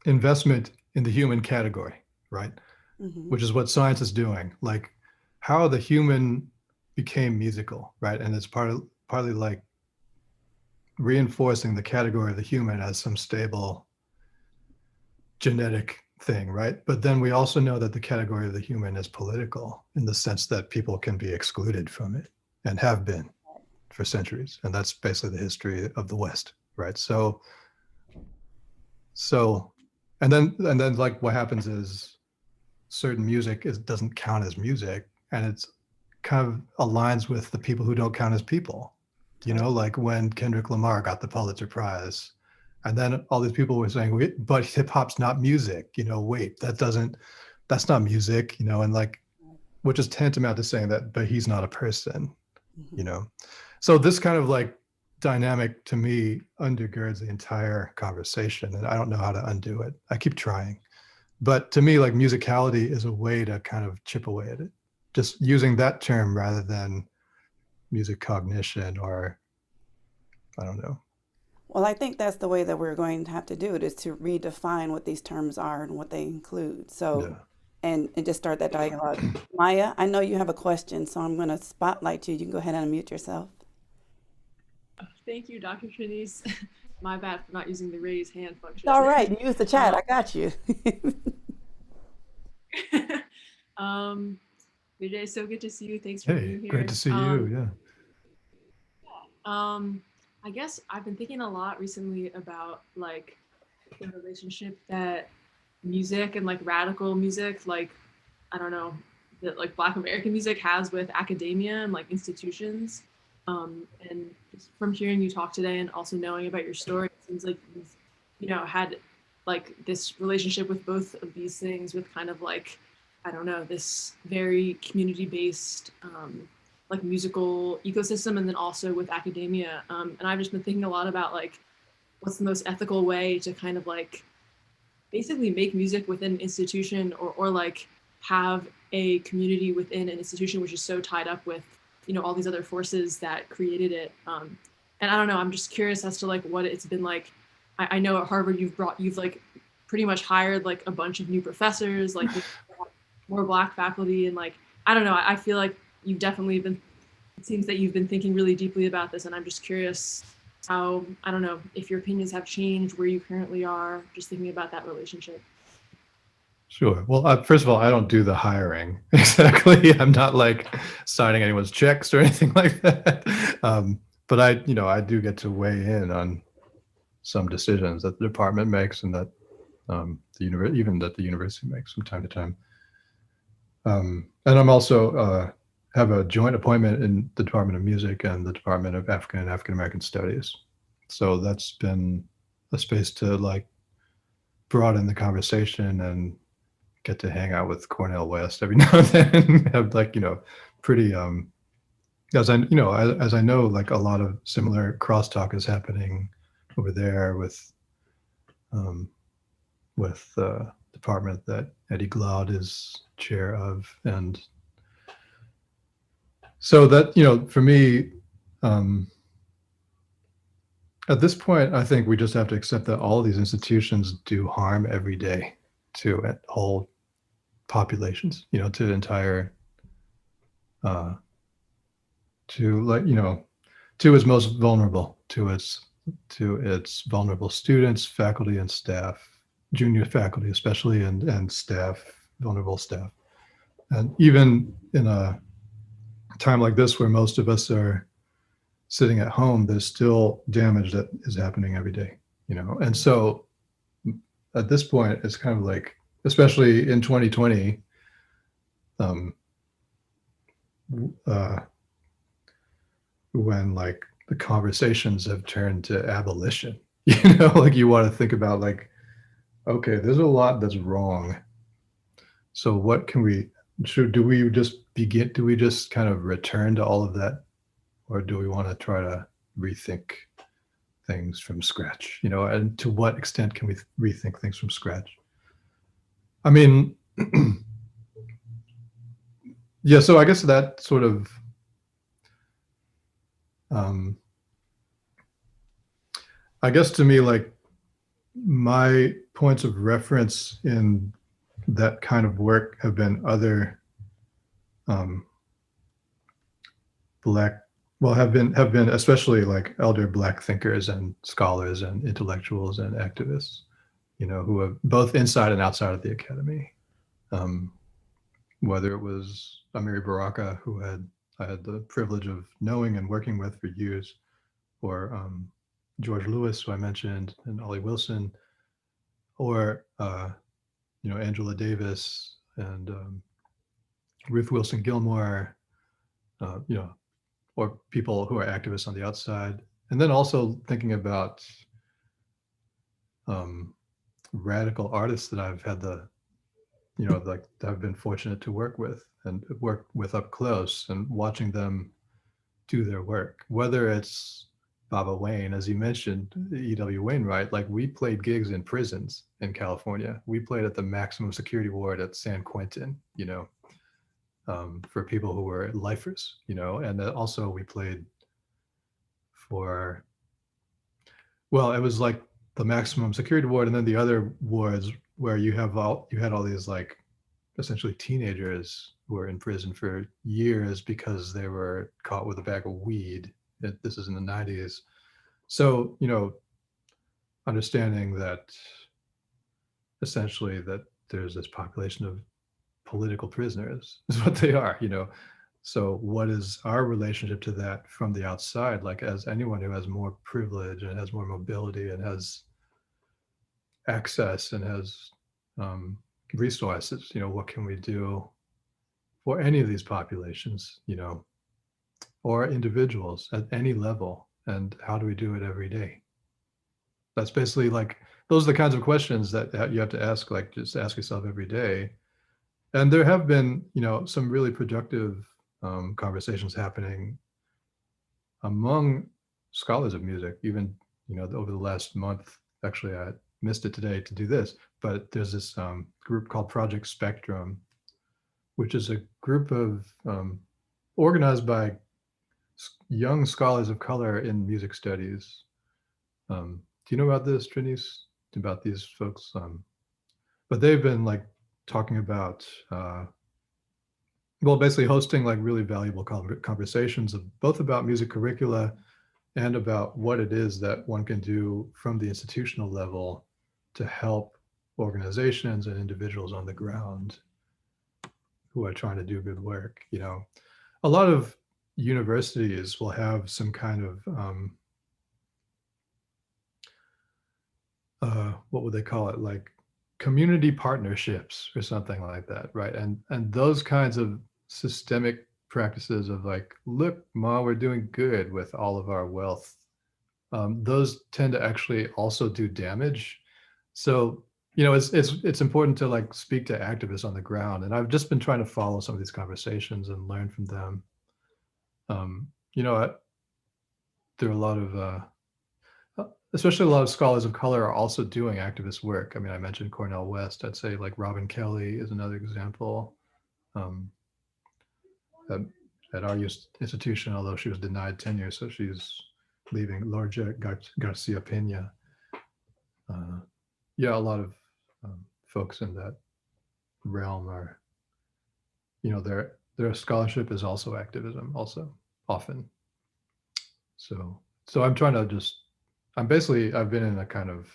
S2: investment in the human category, right?
S4: mm-hmm.
S2: Which is what science is doing, like how the human became musical, right? And it's partly like reinforcing the category of the human as some stable genetic thing, right? But then we also know that the category of the human is political in the sense that people can be excluded from it and have been for centuries. And that's basically the history of the West, right? So and then like what happens is certain music doesn't count as music, and it's kind of aligns with the people who don't count as people, you know, like when Kendrick Lamar got the Pulitzer Prize, and then all these people were saying, wait, but hip hop's not music, you know, wait, that's not music, you know, and like, which is tantamount to saying that, but he's not a person,
S4: Mm-hmm.
S2: you know. So this kind of like dynamic to me undergirds the entire conversation, and I don't know how to undo it. I keep trying, but to me, like musicality is a way to kind of chip away at it, just using that term rather than music cognition, or I don't know.
S4: Well, I think that's the way that we're going to have to do it, is to redefine what these terms are and what they include. So,
S2: Yeah.
S4: and just start that dialogue. Maya, I know you have a question, so I'm going to spotlight you. You can go ahead and unmute yourself.
S6: Thank you, Dr. Trinice. My bad for not using the raise hand function.
S4: All right, you use the chat. I got you.
S6: Vijay, so good to see you. Thanks for being here.
S2: Great to see you. Yeah.
S6: I guess I've been thinking a lot recently about like the relationship that music and like radical music, like I don't know, that like Black American music has with academia and like institutions. And just from hearing you talk today and also knowing about your story, it seems like you've, had like this relationship with both of these things with kind of like, I don't know, this very community based like musical ecosystem and then also with academia. And I've just been thinking a lot about like what's the most ethical way to kind of like basically make music within an institution or like have a community within an institution which is so tied up with all these other forces that created it. And I don't know, I'm just curious as to like what it's been like. I know at Harvard you've like pretty much hired like a bunch of new professors, like more Black faculty, and like I don't know, I feel like you've definitely been, it seems that you've been thinking really deeply about this, and I'm just curious how, I don't know, if your opinions have changed, where you currently are, just thinking about that relationship.
S2: Sure. Well, first of all, I don't do the hiring exactly. I'm not like signing anyone's checks or anything like that. But I do get to weigh in on some decisions that the department makes and that even that the university makes from time to time. And I'm also have a joint appointment in the Department of Music and the Department of African and African American Studies. So that's been a space to like broaden the conversation and get to hang out with Cornell West every now and then. Have like pretty as I know, like a lot of similar crosstalk is happening over there with the department that Eddie Glaude is chair of, and so that for me, at this point, I think we just have to accept that all of these institutions do harm every day to whole populations, to entire, to like, to its most vulnerable, to its vulnerable students, faculty, and staff, junior faculty especially, and staff, vulnerable staff. And even in a time like this where most of us are sitting at home, there's still damage that is happening every day, and so at this point it's kind of like, especially in 2020, when like the conversations have turned to abolition, like you want to think about like, okay, there's a lot that's wrong, so what can we do we just kind of return to all of that, or do we want to try to rethink things from scratch, and to what extent can we rethink things from scratch? I mean, yeah, so I guess that sort of I guess to me, like my points of reference in that kind of work have been other have been especially like elder Black thinkers and scholars and intellectuals and activists, who are both inside and outside of the academy. Whether it was Amiri Baraka, who I had the privilege of knowing and working with for years, or George Lewis, who I mentioned, and Ollie Wilson, or Angela Davis and Ruth Wilson Gilmore, or people who are activists on the outside. And then also thinking about radical artists that I've had that I've been fortunate to work with and work with up close, and watching them do their work, whether it's Baba Wayne, as you mentioned, E.W. Wainwright. Like, we played gigs in prisons in California. We played at the maximum security ward at San Quentin, for people who were lifers, and also we played for, well, it was like the maximum security ward, and then the other wards where you had all these like essentially teenagers who were in prison for years because they were caught with a bag of weed. This is in the 90s. So, understanding that essentially that there's this population of political prisoners is what they are, So what is our relationship to that from the outside? Like, as anyone who has more privilege and has more mobility and has access and has resources, what can we do for any of these populations, or individuals at any level, and how do we do it every day? That's basically like, those are the kinds of questions that you have to ask, like just ask yourself every day. And there have been, some really productive conversations happening among scholars of music, even, over the last month. Actually, I missed it today to do this, but there's this group called Project Spectrum, which is a group of organized by young scholars of color in music studies. Do you know about this, Trinice? About these folks? But they've been like talking about, basically hosting like really valuable conversations of both about music curricula and about what it is that one can do from the institutional level to help organizations and individuals on the ground who are trying to do good work. A lot of universities will have some kind of what would they call it, like community partnerships or something like that, right? And those kinds of systemic practices of like, look, Ma, we're doing good with all of our wealth, those tend to actually also do damage. So it's important to like speak to activists on the ground, and I've just been trying to follow some of these conversations and learn from them. There are a lot of especially a lot of scholars of color are also doing activist work. I mean, I mentioned Cornel West. I'd say like Robin Kelly is another example. At our institution, although she was denied tenure, so she's leaving. Lorja Garcia Pena. A lot of folks in that realm are, their scholarship is also activism, also often. So I'm trying to I've been in a kind of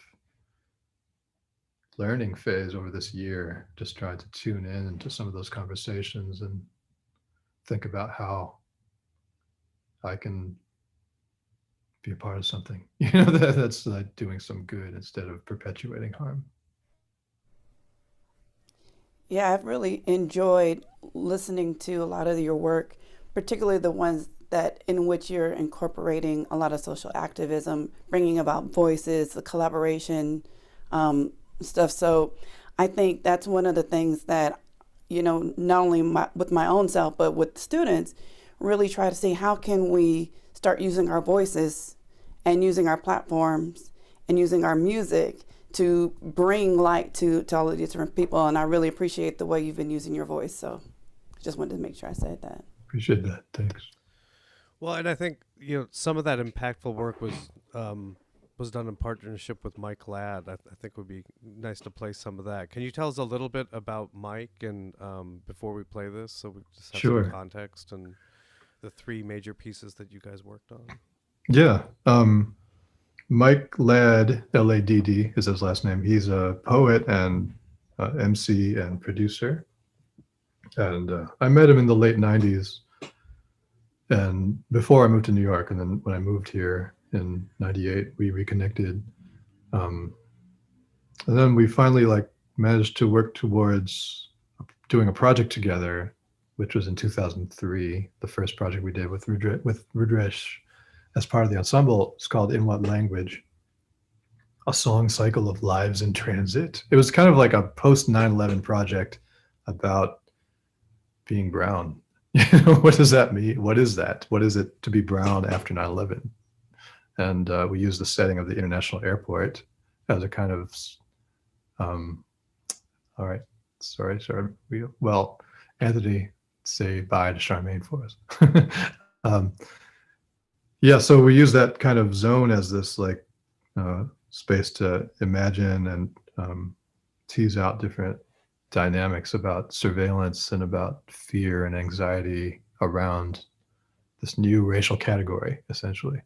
S2: learning phase over this year, just trying to tune in into some of those conversations and think about how I can be a part of something, that's like doing some good instead of perpetuating harm.
S4: Yeah, I've really enjoyed listening to a lot of your work, particularly the ones that in which you're incorporating a lot of social activism, bringing about voices, the collaboration stuff. So I think that's one of the things that, not only with my own self, but with students, really try to see how can we start using our voices and using our platforms and using our music to bring light to all of these different people. And I really appreciate the way you've been using your voice. So just wanted to make sure I said that.
S2: Appreciate that. Thanks.
S1: Well, and I think some of that impactful work was done in partnership with Mike Ladd. I think it would be nice to play some of that. Can you tell us a little bit about Mike and before we play this, so we just have
S2: Sure.
S1: some context and the three major pieces that you guys worked on?
S2: Yeah. Mike Ladd, Ladd is his last name. He's a poet and MC and producer. And I met him in the late 90s. And before I moved to New York, and then when I moved here in 98, we reconnected. And then we finally managed to work towards doing a project together, which was in 2003, the first project we did with Rudresh as part of the ensemble. It's called In What Language? A Song Cycle of Lives in Transit. It was kind of like a post 9/11 project about being brown. What does that mean? What is that? What is it to be brown after 9/11? And we used the setting of the International Airport as a kind of, all right, sorry. Well, Anthony, say bye to Charmaine for us. Yeah, so we use that kind of zone as this space to imagine and tease out different dynamics about surveillance and about fear and anxiety around this new racial category, essentially.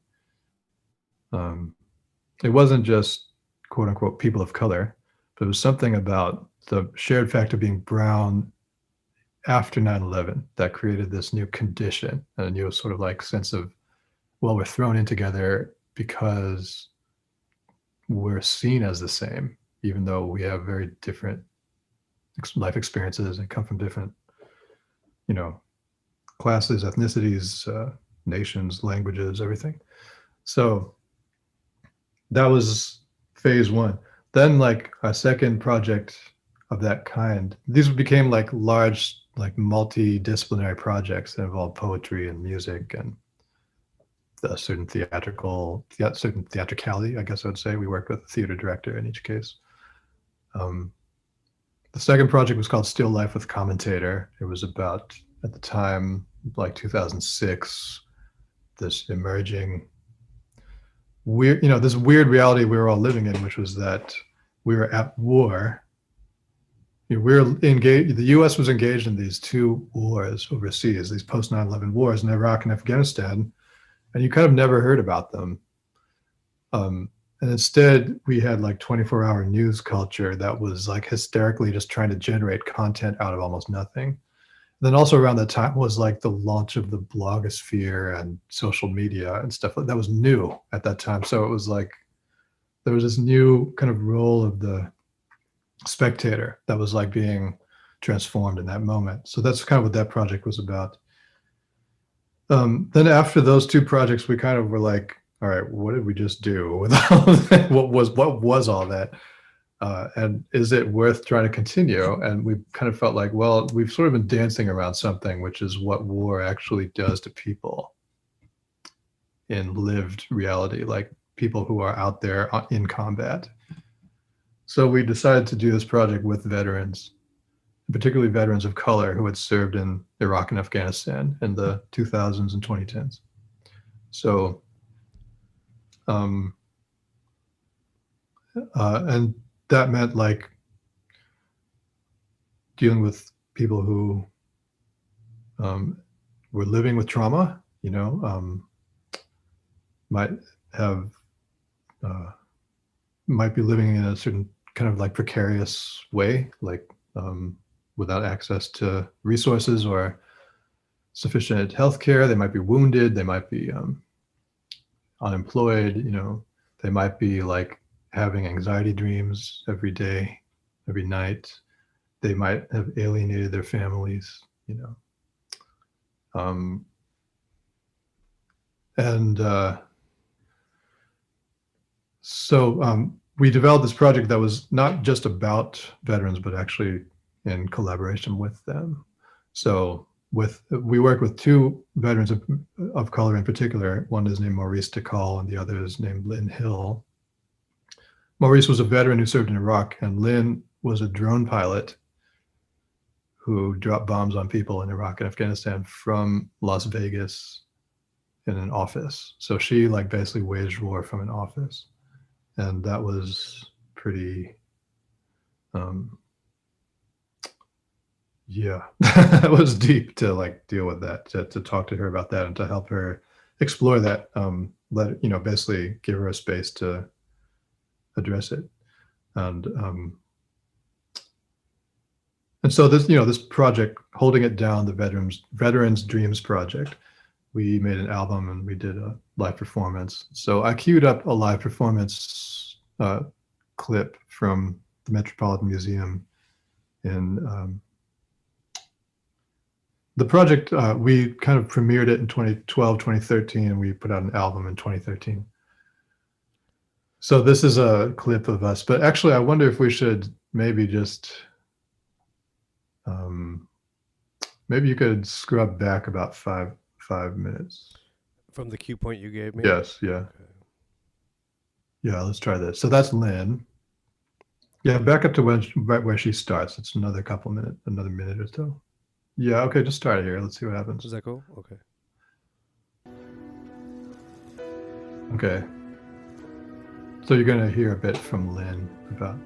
S2: It wasn't just quote unquote people of color, but it was something about the shared fact of being brown after 9/11 that created this new condition and a new sort of like sense of, well, we're thrown in together because we're seen as the same, even though we have very different life experiences and come from different, you know, classes, ethnicities, nations, languages, everything. So that was phase one. Then like a second project of that kind, these became like large, like multidisciplinary projects that involved poetry and music and a certain certain theatricality, I guess I would say. We worked with a theater director in each case. The second project was called Still Life with Commentator. It was about, at the time, like 2006, this emerging weird, this weird reality we were all living in, which was that we were at war. We were engaged, the US was engaged in these two wars overseas, these post 9/11 wars in Iraq and Afghanistan, and you kind of never heard about them. And instead, we had like 24-hour news culture that was like hysterically just trying to generate content out of almost nothing. And then also around that time was like the launch of the blogosphere and social media and stuff that was new at that time. So it was like there was this new kind of role of the spectator that was like being transformed in that moment. So that's kind of what that project was about. Then after those two projects, we kind of were like, all right, what did we just do with all of that? What was all that? And is it worth trying to continue? And we kind of felt like, well, we've sort of been dancing around something, which is what war actually does to people in lived reality, like people who are out there in combat. So we decided to do this project with veterans, particularly veterans of color who had served in Iraq and Afghanistan in the 2000s and 2010s. So, and that meant like dealing with people who were living with trauma, might be living in a certain kind of like precarious way, like without access to resources or sufficient healthcare. They might be wounded. They might be unemployed. They might be like having anxiety dreams every day, every night. They might have alienated their families. So we developed this project that was not just about veterans, but actually in collaboration with them. So we work with two veterans of color in particular. One is named Maurice DeCall and the other is named Lynn Hill. Maurice was a veteran who served in Iraq, and Lynn was a drone pilot who dropped bombs on people in Iraq and Afghanistan from Las Vegas in an office. So she like basically waged war from an office. And that was pretty, that was deep to like deal with that, to talk to her about that and to help her explore that, basically give her a space to address it. And so this project, Holding It Down, the Veterans Dreams Project, we made an album and we did a live performance. So I queued up a live performance clip from the Metropolitan Museum in the project. We kind of premiered it in 2012, 2013, and we put out an album in 2013. So this is a clip of us, but actually I wonder if we should maybe just, maybe you could scrub back about five minutes.
S1: From the cue point you gave me?
S2: Yes, yeah. Okay. Yeah, let's try this. So that's Lynn. Yeah, back up to right where she starts. It's another minute or so. Yeah, okay, just start it here. Let's see what happens.
S1: Is that cool? Okay.
S2: Okay. So you're going to hear a bit from Lynn about.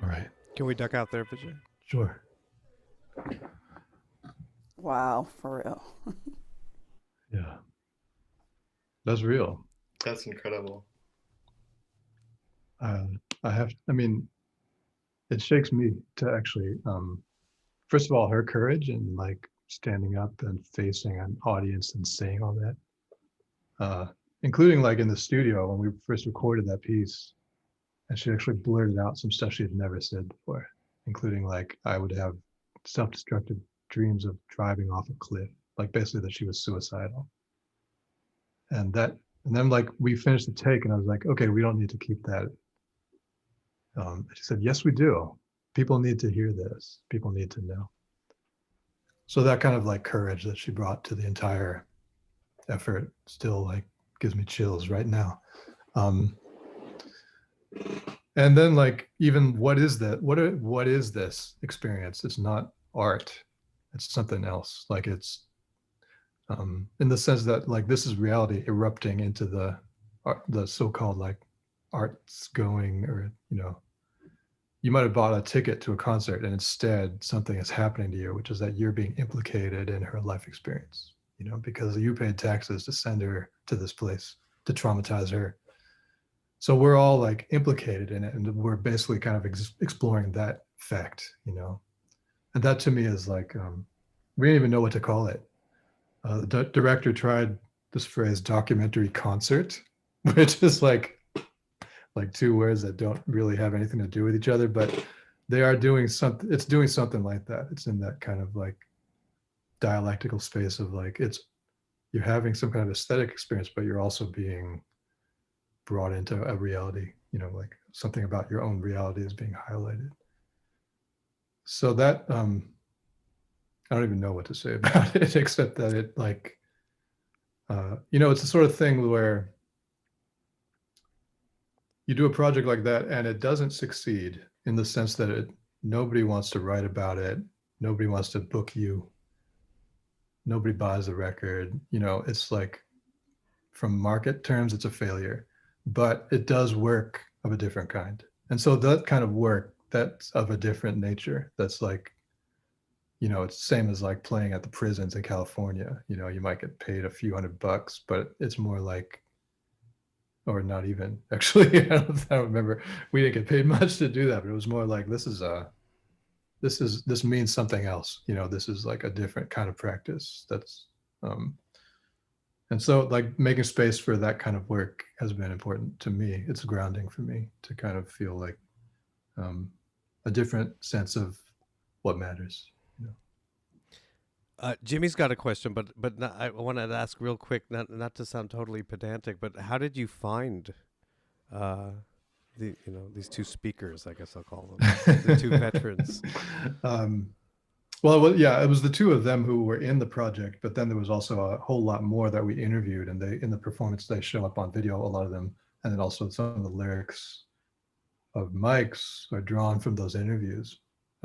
S2: All right.
S1: Can we duck out there, Vijay?
S2: Sure.
S4: Wow, for real.
S2: Yeah. That's real.
S5: That's incredible.
S2: I mean, it shakes me to actually, first of all, her courage and like standing up and facing an audience and saying all that, uh, including like in the studio when we first recorded that piece, and she actually blurted out some stuff she had never said before, including like I would have self-destructive dreams of driving off a cliff, like basically that she was suicidal. And then like we finished the take and I was like, okay, we don't need to keep that. She said, yes, we do. People need to hear this. People need to know. So that kind of like courage that she brought to the entire effort still like gives me chills right now. And then like even what is that? What is this experience? It's not art. It's something else. Like it's in the sense that like this is reality erupting into the so-called like arts going, or you might have bought a ticket to a concert and instead something is happening to you, which is that you're being implicated in her life experience, because you paid taxes to send her to this place to traumatize her. So we're all like implicated in it, and we're basically kind of exploring that fact, and that to me is like, we didn't even know what to call it. The director tried this phrase documentary concert, which is like two words that don't really have anything to do with each other, but they are doing something. It's doing something like that. It's in that kind of like dialectical space of like, you're having some kind of aesthetic experience, but you're also being brought into a reality, like something about your own reality is being highlighted. So that, I don't even know what to say about it, except that it like, it's the sort of thing where you do a project like that and it doesn't succeed in the sense that nobody wants to write about it. Nobody wants to book you. Nobody buys the record. It's like, from market terms, it's a failure, but it does work of a different kind. And so that kind of work that's of a different nature, that's like, it's the same as like playing at the prisons in California. You might get paid a few $100, but it's more like, or not even actually, I don't remember. We didn't get paid much to do that, but it was more like, this means something else. This is like a different kind of practice. That's, and so like making space for that kind of work has been important to me. It's grounding for me to kind of feel like a different sense of what matters.
S1: Jimmy's got a question, but not, I wanted to ask real quick, not to sound totally pedantic, but how did you find these two speakers? I guess I'll call them the two veterans.
S2: Well, yeah, it was the two of them who were in the project, but then there was also a whole lot more that we interviewed, and in the performance they show up on video, a lot of them, and then also some of the lyrics of Mike's are drawn from those interviews.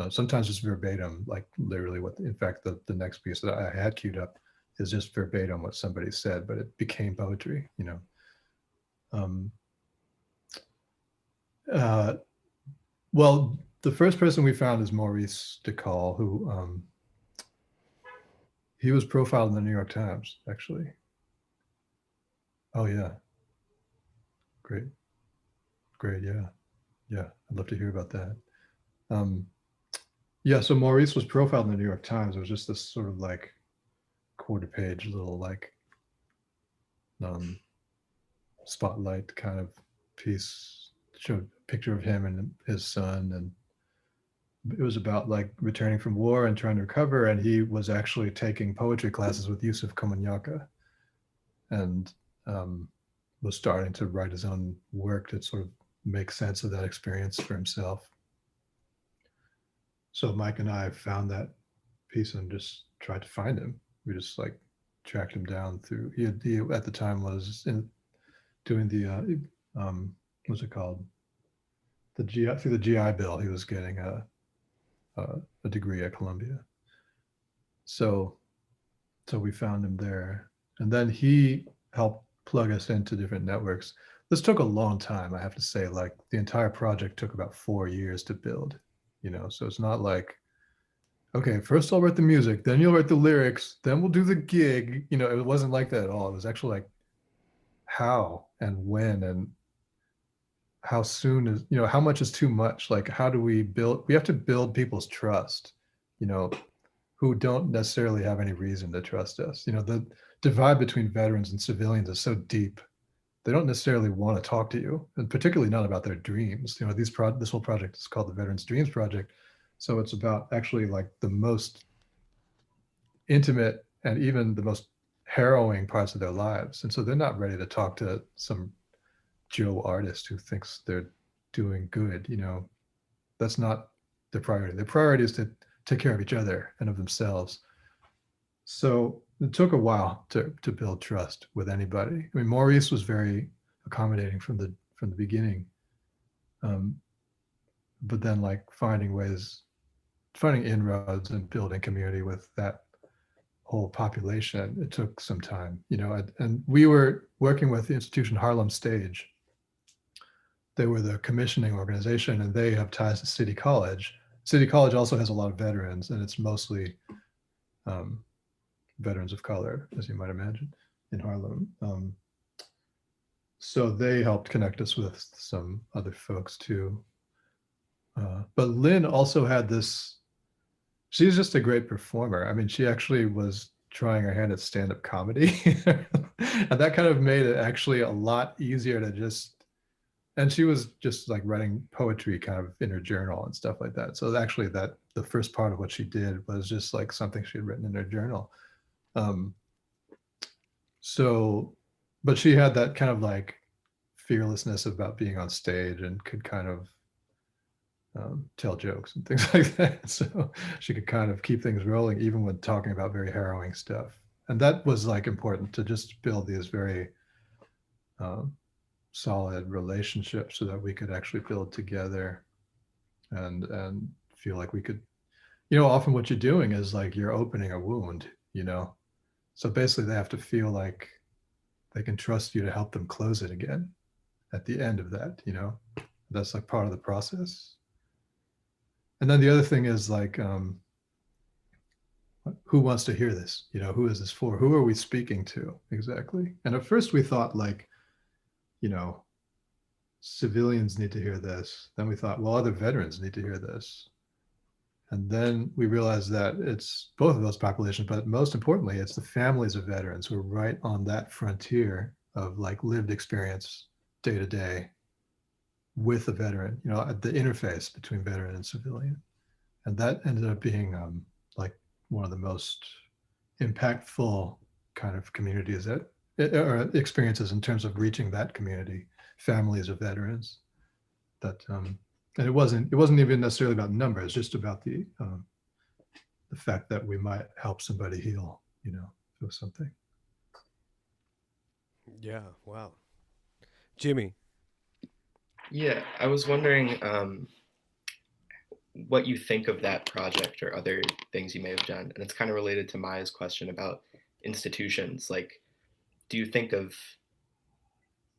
S2: Sometimes it's verbatim, like literally what, in fact, the next piece that I had queued up is just verbatim what somebody said, but it became poetry, well, the first person we found is Maurice DeCall, who he was profiled in the New York Times, actually. Oh yeah, great, yeah. I'd love to hear about that. Yeah, so Maurice was profiled in the New York Times. It was just this sort of like quarter-page little like spotlight kind of piece. Showed a picture of him and his son, and it was about like returning from war and trying to recover. And he was actually taking poetry classes with Yusuf Komanyaka, and was starting to write his own work to sort of make sense of that experience for himself. So Mike and I found that piece and just tried to find him. We just like tracked him down through. He at the time was doing the what's it called? Through the GI Bill. He was getting a degree at Columbia. So we found him there, and then he helped plug us into different networks. This took a long time, I have to say. Like the entire project took about 4 years to build. So it's not like, okay, first I'll write the music, then you'll write the lyrics, then we'll do the gig. It wasn't like that at all. It was actually like how and when, and how soon is, how much is too much? Like, how do we have to build people's trust, who don't necessarily have any reason to trust us. The divide between veterans and civilians is so deep. They don't necessarily want to talk to you, and particularly not about their dreams. This whole project is called the Veterans Dreams Project. So it's about actually like the most intimate and even the most harrowing parts of their lives. And so they're not ready to talk to some Joe artist who thinks they're doing good. That's not their priority. Their priority is to take care of each other and of themselves. So it took a while to build trust with anybody. I mean, Maurice was very accommodating from the beginning, but then like finding inroads and building community with that whole population, it took some time. And we were working with the institution Harlem Stage. They were the commissioning organization, and they have ties to City College. City College also has a lot of veterans, and it's mostly veterans of color, as you might imagine, in Harlem. So they helped connect us with some other folks too. But Lynn also had this, she's just a great performer. I mean, she actually was trying her hand at stand-up comedy. And that kind of made it actually a lot easier to just, and she was just like writing poetry kind of in her journal and stuff like that. So actually the first part of what she did was just like something she had written in her journal. But she had that kind of like fearlessness about being on stage and could kind of tell jokes and things like that. So she could kind of keep things rolling even when talking about very harrowing stuff. And that was like important to just build these very solid relationships so that we could actually build together and feel like we could, often what you're doing is like you're opening a wound, So basically they have to feel like they can trust you to help them close it again at the end of that, That's like part of the process. And then the other thing is like, who wants to hear this? Who is this for? Who are we speaking to exactly? And at first we thought like, civilians need to hear this. Then we thought, well, other veterans need to hear this. And then we realized that it's both of those populations, but most importantly, it's the families of veterans who are right on that frontier of like lived experience day to day with a veteran, at the interface between veteran and civilian. And that ended up being like one of the most impactful kind of communities or experiences in terms of reaching that community, families of veterans. That and it wasn't even necessarily about numbers, just about the fact that we might help somebody heal, with something.
S1: Yeah. Wow. Jimmy.
S5: Yeah, I was wondering what you think of that project or other things you may have done. And it's kind of related to Maya's question about institutions. Like, do you think of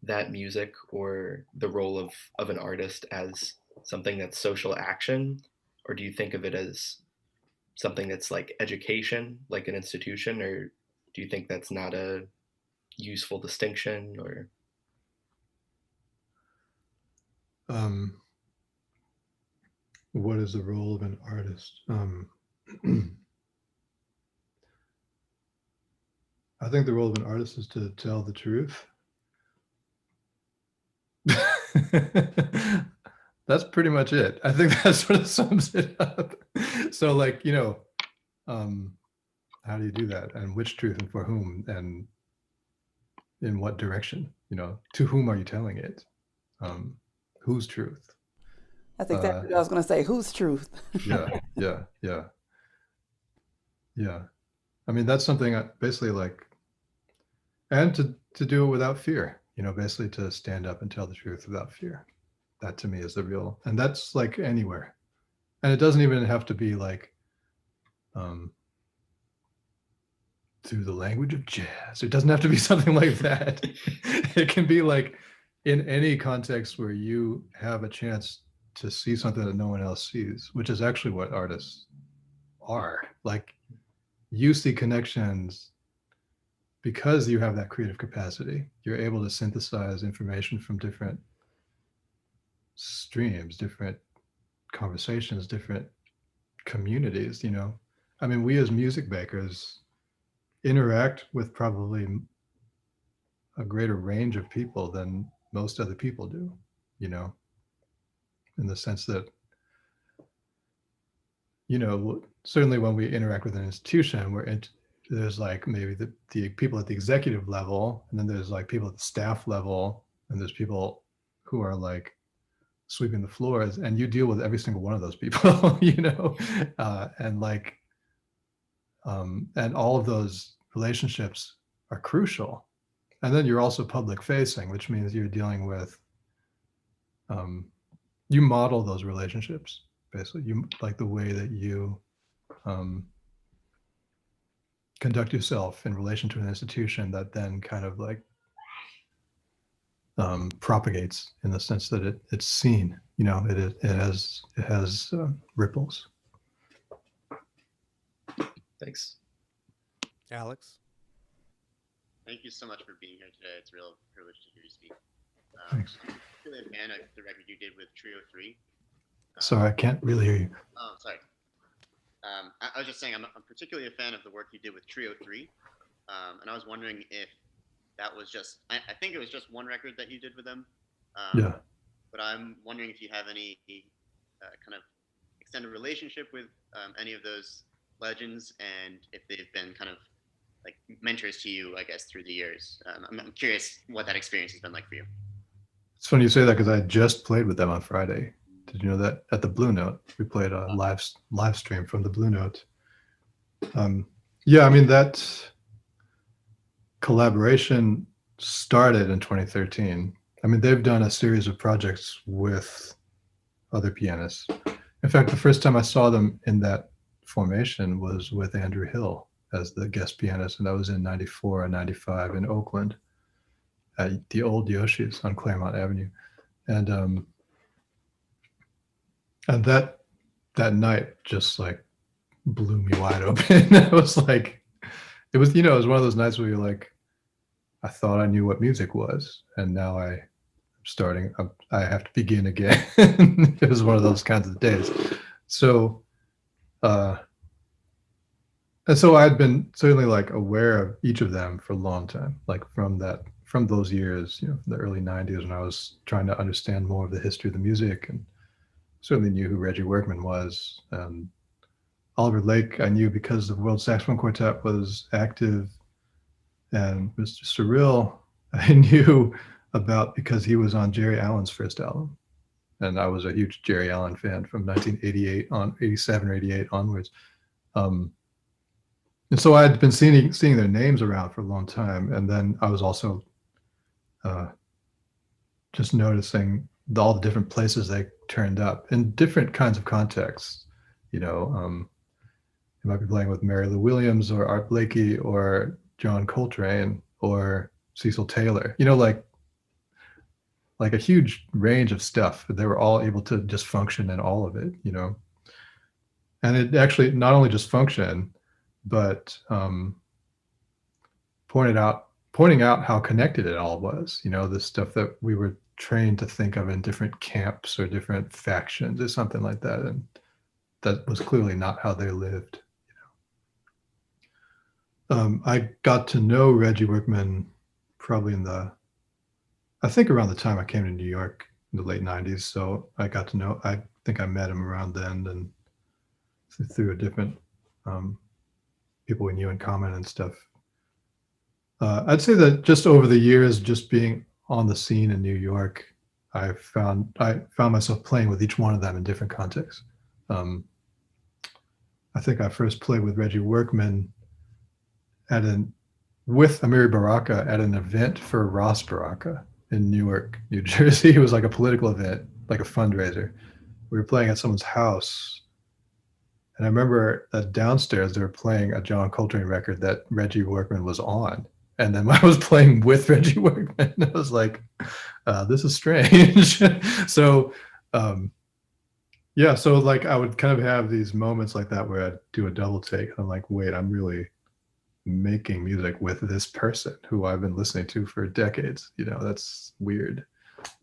S5: that music or the role of an artist as something that's social action? Or do you think of it as something that's like education, like an institution? Or do you think that's not a useful distinction? Or
S2: what is the role of an artist? I think the role of an artist is to tell the truth. That's pretty much it. I think that sort of sums it up. So like, how do you do that? And which truth and for whom and in what direction? To whom are you telling it? Whose truth?
S4: That's exactly what I was going to say. Whose truth?
S2: Yeah. I mean, that's something I basically like, and to do it without fear, basically to stand up and tell the truth without fear. That to me is the real, and that's like anywhere. And it doesn't even have to be like through the language of jazz. It doesn't have to be something like that. It can be like in any context where you have a chance to see something that no one else sees, which is actually what artists are. Like, you see connections because you have that creative capacity. You're able to synthesize information from different streams, different conversations, different communities, you know. I mean, we as music makers interact with probably a greater range of people than most other people do, you know, in the sense that, you know, certainly when we interact with an institution, there's like maybe the people at the executive level, and then there's like people at the staff level, and there's people who are like sweeping the floors, and you deal with every single one of those people, you know, and like, and all of those relationships are crucial. And then you're also public facing, which means you're dealing with, you model those relationships, basically. You like the way that you conduct yourself in relation to an institution that then kind of like propagates in the sense that it's seen, you know, it has ripples.
S5: Thanks.
S1: Alex?
S7: Thank you so much for being here today. It's a real privilege to hear you speak.
S2: Thanks.
S7: I'm really a fan of the record you did with Trio 3.
S2: Sorry, I can't really hear you.
S7: Oh, sorry. I was just saying I'm particularly a fan of the work you did with Trio 3. And I was wondering if that was just, I think it was just one record that you did with them.
S2: Yeah.
S7: But I'm wondering if you have any kind of extended relationship with any of those legends, and if they've been kind of like mentors to you, I guess, through the years. I'm curious what that experience has been like for you.
S2: It's funny you say that because I just played with them on Friday. Did you know that? At the Blue Note, we played a live stream from the Blue Note. Yeah, I mean, that collaboration started in 2013. I mean, they've done a series of projects with other pianists. In fact, the first time I saw them in that formation was with Andrew Hill as the guest pianist, and that was in 94 and 95 in Oakland at the old Yoshi's on Claremont Avenue. And that night just like blew me wide open. I was like, it was, you know, it was one of those nights where you're like, I thought I knew what music was, and now I have to begin again. It was one of those kinds of days. So, and so I'd been certainly like aware of each of them for a long time, like from those years, you know, the early 90s, when I was trying to understand more of the history of the music, and certainly knew who Reggie Workman was. Oliver Lake, I knew because the World Saxophone Quartet was active, and Mr. Cyril, I knew about because he was on Jerry Allen's first album. And I was a huge Jerry Allen fan from 1988 on 87 or 88 onwards. And so I had been seeing their names around for a long time. And then I was also just noticing all the different places they turned up in different kinds of contexts. You know, you might be playing with Mary Lou Williams or Art Blakey or John Coltrane or Cecil Taylor, you know, like a huge range of stuff. They were all able to just function in all of it, you know. And it actually not only just function, but pointing out how connected it all was, you know, the stuff that we were trained to think of in different camps or different factions or something like that. And that was clearly not how they lived, you know. I got to know Reggie Workman probably I think around the time I came to New York in the late 90s. So I think I met him around then, and through a different people we knew in common and stuff. I'd say that just over the years, just being on the scene in New York, I found myself playing with each one of them in different contexts. I think I first played with Reggie Workman with Amiri Baraka at an event for Ross Baraka in Newark, New Jersey. It was like a political event, like a fundraiser. We were playing at someone's house. And I remember that downstairs they were playing a John Coltrane record that Reggie Workman was on. And then I was playing with Reggie Workman. I was like, this is strange. So, yeah, so like I would kind of have these moments like that where I'd do a double take. I'm like, wait, I'm really making music with this person who I've been listening to for decades. You know, that's weird.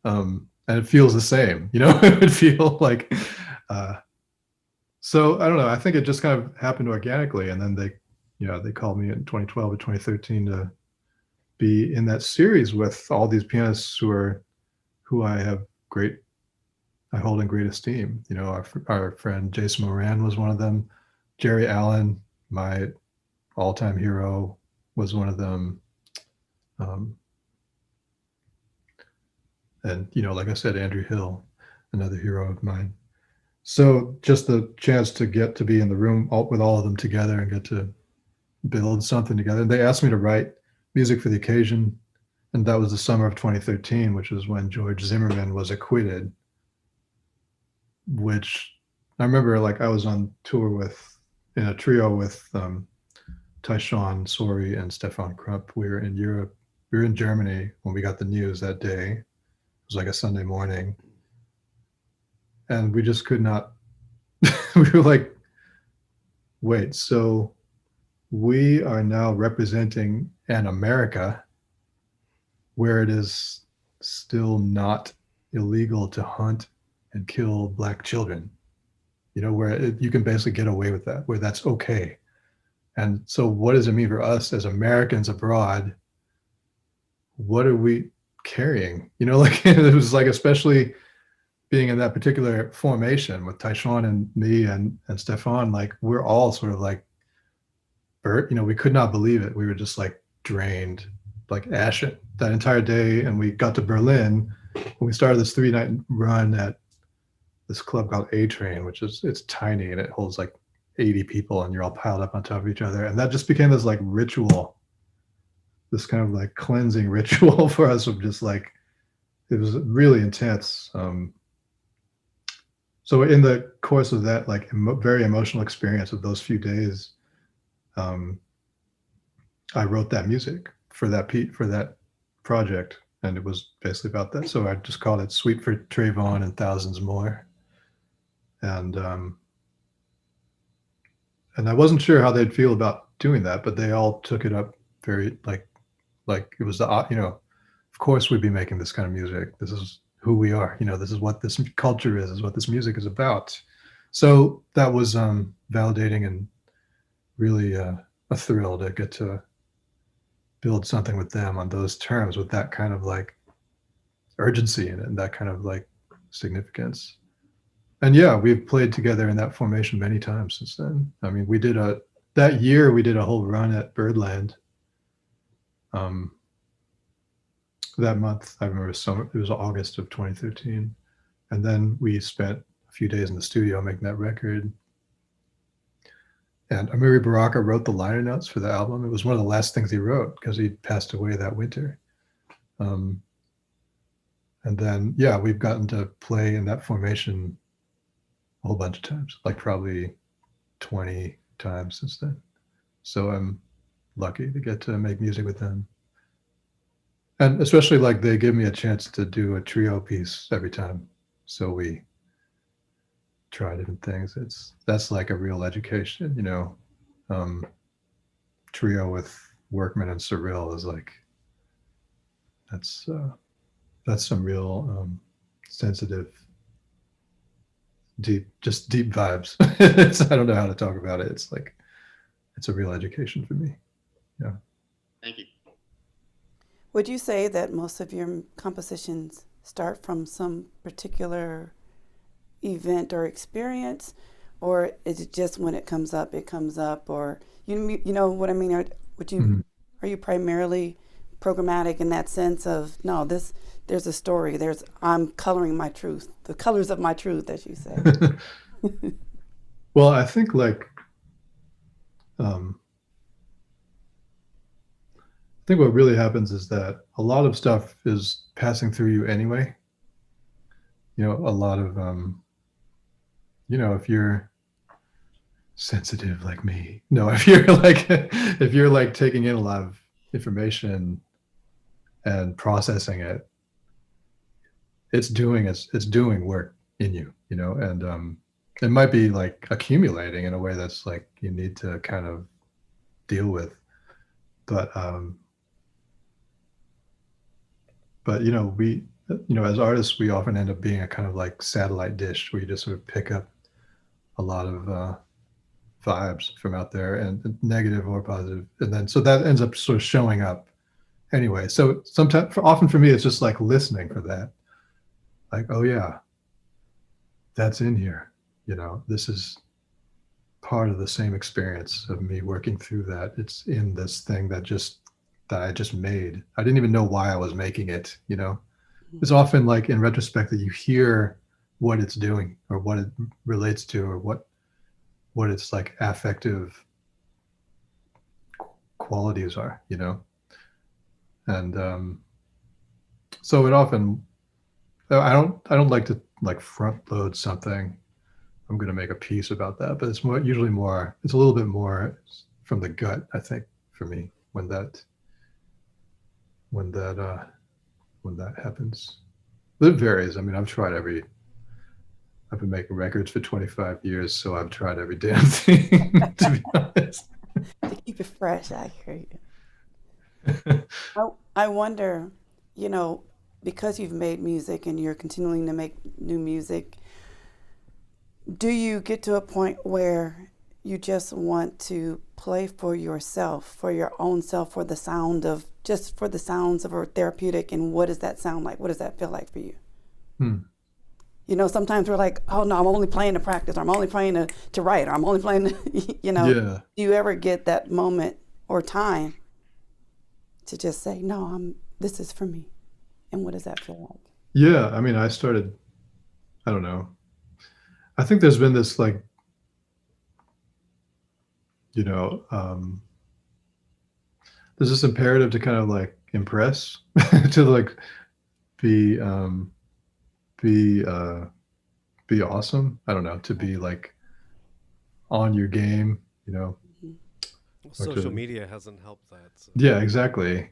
S2: And and it feels the same, you know. It would feel like so I don't know, I think it just kind of happened organically, and then they called me in 2012 or 2013 to be in that series with all these pianists who I hold in great esteem. You know, our friend Jason Moran was one of them. Jerry Allen, my all-time hero, was one of them. And, you know, like I said, Andrew Hill, another hero of mine. So just the chance to get to be in the room with all of them together and get to build something together. And they asked me to write music for the occasion. And that was the summer of 2013, which was when George Zimmerman was acquitted, which I remember, like, I was on tour in a trio with Tyshawn Sorey and Stefan Crump. We were in Europe. We were in Germany when we got the news that day. It was like a Sunday morning. And we just could not, we were like, wait, so we are now representing an America where it is still not illegal to hunt and kill Black children, you know, where you can basically get away with that, where that's okay. And so what does it mean for us as Americans abroad? What are we carrying? You know, like, it was like, especially being in that particular formation with Tyshawn and me and Stefan, like, we're all sort of like, you know, we could not believe it. We were just like drained, like ashen that entire day. And we got to Berlin when we started this 3-night run at this club called A Train, which it's tiny and it holds like 80 people, and you're all piled up on top of each other. And that just became this like ritual, this kind of like cleansing ritual for us, of just like, it was really intense. So in the course of that, like, very emotional experience of those few days, I wrote that music for that project, and it was basically about that. So I just called it "Sweet for Trayvon and Thousands More," and I wasn't sure how they'd feel about doing that, but they all took it up very like it was the, you know, of course we'd be making this kind of music. This is who we are, you know, this is what this culture is what this music is about. So that was validating and really a thrill to get to build something with them on those terms, with that kind of like urgency in it and that kind of like significance. And yeah, we've played together in that formation many times since then. I mean, that year we did a whole run at Birdland. That month, I remember it was August of 2013. And then we spent a few days in the studio making that record. And Amiri Baraka wrote the liner notes for the album. It was one of the last things he wrote because he passed away that winter. And then, yeah, we've gotten to play in that formation a whole bunch of times, like probably 20 times since then. So I'm lucky to get to make music with them. And especially, like, they give me a chance to do a trio piece every time. So we try different things. That's like a real education, you know. Trio with Workman and Cyril is like, that's some real sensitive, deep vibes. I don't know how to talk about it. It's like, it's a real education for me. Yeah.
S7: Thank you.
S4: Would you say that most of your compositions start from some particular event or experience, or is it just when it comes up, or you know what I mean? Are you primarily programmatic in that sense of, no, there's a story, I'm coloring my truth, the colors of my truth, as you say?
S2: Well, I think like I think what really happens is that a lot of stuff is passing through you anyway. You know, a lot of you know, if you're sensitive like me, no, if you're like taking in a lot of information and processing it, it's doing work in you, you know. And it might be like accumulating in a way that's like you need to kind of deal with, but you know, as artists, we often end up being a kind of like satellite dish where you just sort of pick up a lot of vibes from out there, and negative or positive, and then so that ends up sort of showing up anyway. So sometimes, often for me, it's just like listening for that, like, oh yeah, that's in here. This is part of the same experience of me working through that. It's in this thing that I just made. I didn't even know why I was making it. It's often like in retrospect that you hear what it's doing or what it relates to or what its like affective qualities are, and so it often, I don't like to like front load something. I'm going to make a piece about that, but it's usually more, it's a little bit more from the gut, I think, for me, when that happens. It varies. I mean, I've been making records for 25 years, so I've tried every damn thing, to be honest.
S4: To keep it fresh, I hear you. I wonder, because you've made music and you're continuing to make new music, do you get to a point where you just want to play for yourself, for your own self, for the sounds of a therapeutic, and what does that sound like? What does that feel like for you? Sometimes we're like, oh no, I'm only playing to practice, or I'm only playing to write, or I'm only playing to,
S2: Yeah.
S4: Do you ever get that moment or time to just say, no, this is for me? And what does that feel like?
S2: Yeah, I mean, I don't know. I think there's been this like, there's this imperative to kind of like impress, to like be awesome. I don't know, to be like on your game,
S1: Well, social media hasn't helped that. So.
S2: Yeah, exactly.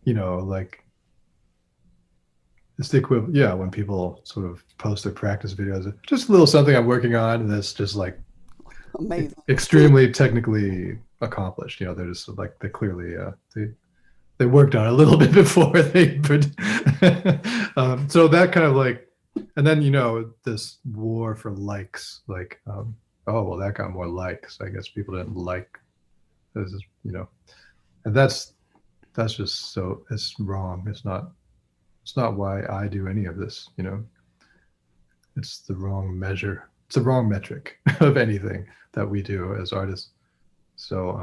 S2: Like it's the equivalent. Yeah, when people sort of post their practice videos, just a little something I'm working on, and it's just like
S4: amazing,
S2: extremely technically accomplished. They're just like they clearly they worked on it a little bit before they. So that kind of like, and then this war for likes, like oh well, that got more likes. I guess people didn't like this, and that's just so, it's wrong. It's not why I do any of this. It's the wrong measure. It's the wrong metric of anything that we do as artists. So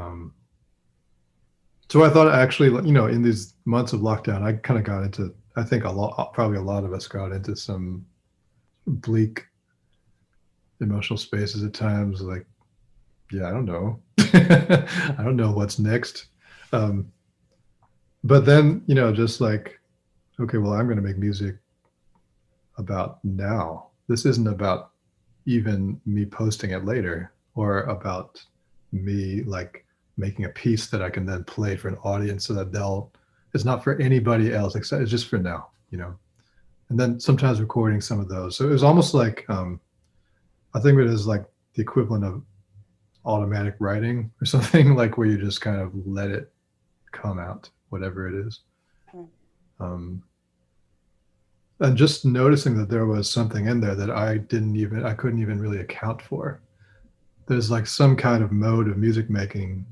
S2: I thought, actually, in these months of lockdown, I kind of got into, I think probably a lot of us got into some bleak emotional spaces at times. Like, yeah, I don't know. I don't know what's next. But then, just like, okay, well, I'm going to make music about now. This isn't about even me posting it later, or about me like making a piece that I can then play for an audience so that it's not for anybody else except it's just for now, and then sometimes recording some of those. So it was almost like, I think it is like the equivalent of automatic writing or something, like where you just kind of let it come out, whatever it is. And just noticing that there was something in there that I couldn't even really account for. There's like some kind of mode of music making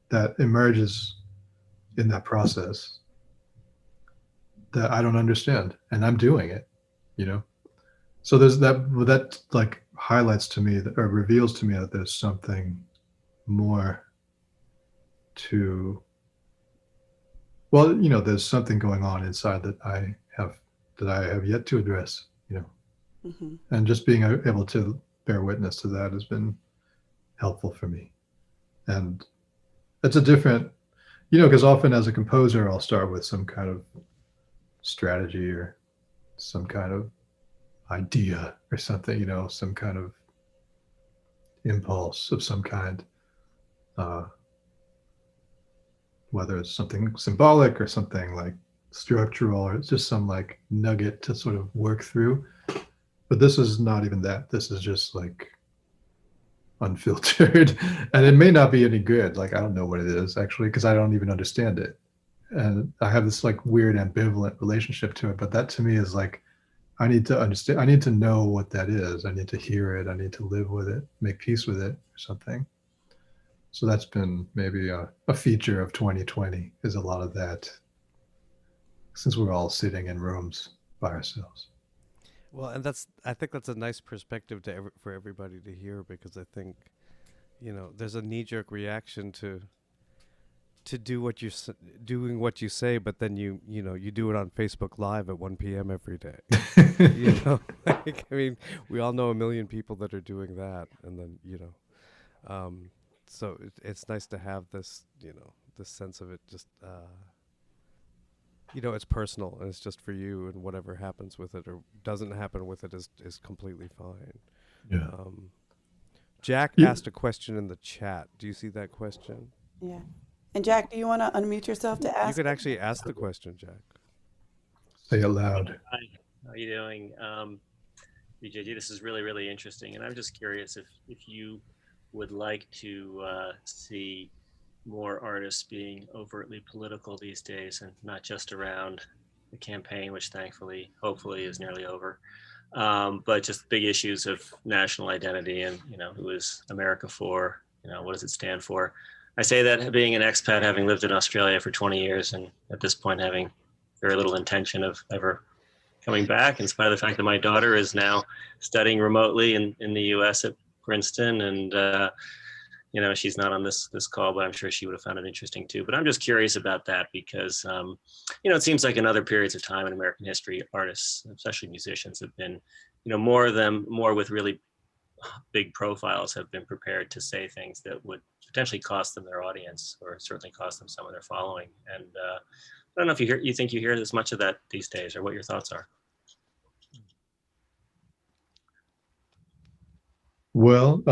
S2: that emerges in that process that I don't understand, and I'm doing it, So there's that like highlights to me or reveals to me that there's something more to, well, there's something going on inside that I have yet to address,
S4: Mm-hmm.
S2: and just being able to bear witness to that has been helpful for me. And it's a different, because often as a composer, I'll start with some kind of strategy or some kind of idea or something, some kind of impulse of some kind, whether it's something symbolic or something like structural, or it's just some like nugget to sort of work through. But this is not even that. This is just like unfiltered, and it may not be any good. Like, I don't know what it is actually, because I don't even understand it. and I have this like weird ambivalent relationship to it. But that to me is like, I need to understand. I need to know what that is. I need to hear it. I need to live with it, make peace with it, or something. So that's been maybe a feature of 2020 is a lot of that, since we're all sitting in rooms by ourselves.
S1: Well, and I think that's a nice perspective for everybody to hear, because I think, there's a knee-jerk reaction to do what you doing what you say, but then you do it on Facebook Live at 1 p.m. every day. Like, I mean, we all know a million people that are doing that, and then so it's nice to have this this sense of it. Just it's personal, and it's just for you, and whatever happens with it or doesn't happen with it is completely fine.
S2: Yeah.
S1: Jack
S2: Yeah.
S1: asked a question in the chat. Do you see that question?
S4: Yeah. And Jack, do you want to unmute yourself to ask?
S1: You could actually ask the question, Jack.
S2: Say it loud.
S8: Hi, how are you doing? Vijay, this is really, really interesting. And I'm just curious if you would like to see more artists being overtly political these days, and not just around the campaign, which thankfully, hopefully is nearly over, but just big issues of national identity and, who is America for, what does it stand for? I say that being an expat, having lived in Australia for 20 years, and at this point having very little intention of ever coming back, in spite of the fact that my daughter is now studying remotely in the US at Princeton. And, she's not on this call, but I'm sure she would have found it interesting too. But I'm just curious about that because, it seems like in other periods of time in American history, artists, especially musicians, have been, more with really big profiles, have been prepared to say things that would potentially cost them their audience, or certainly cost them some of their following. And I don't know if you think you hear as much of that these days, or what your thoughts are.
S2: Well,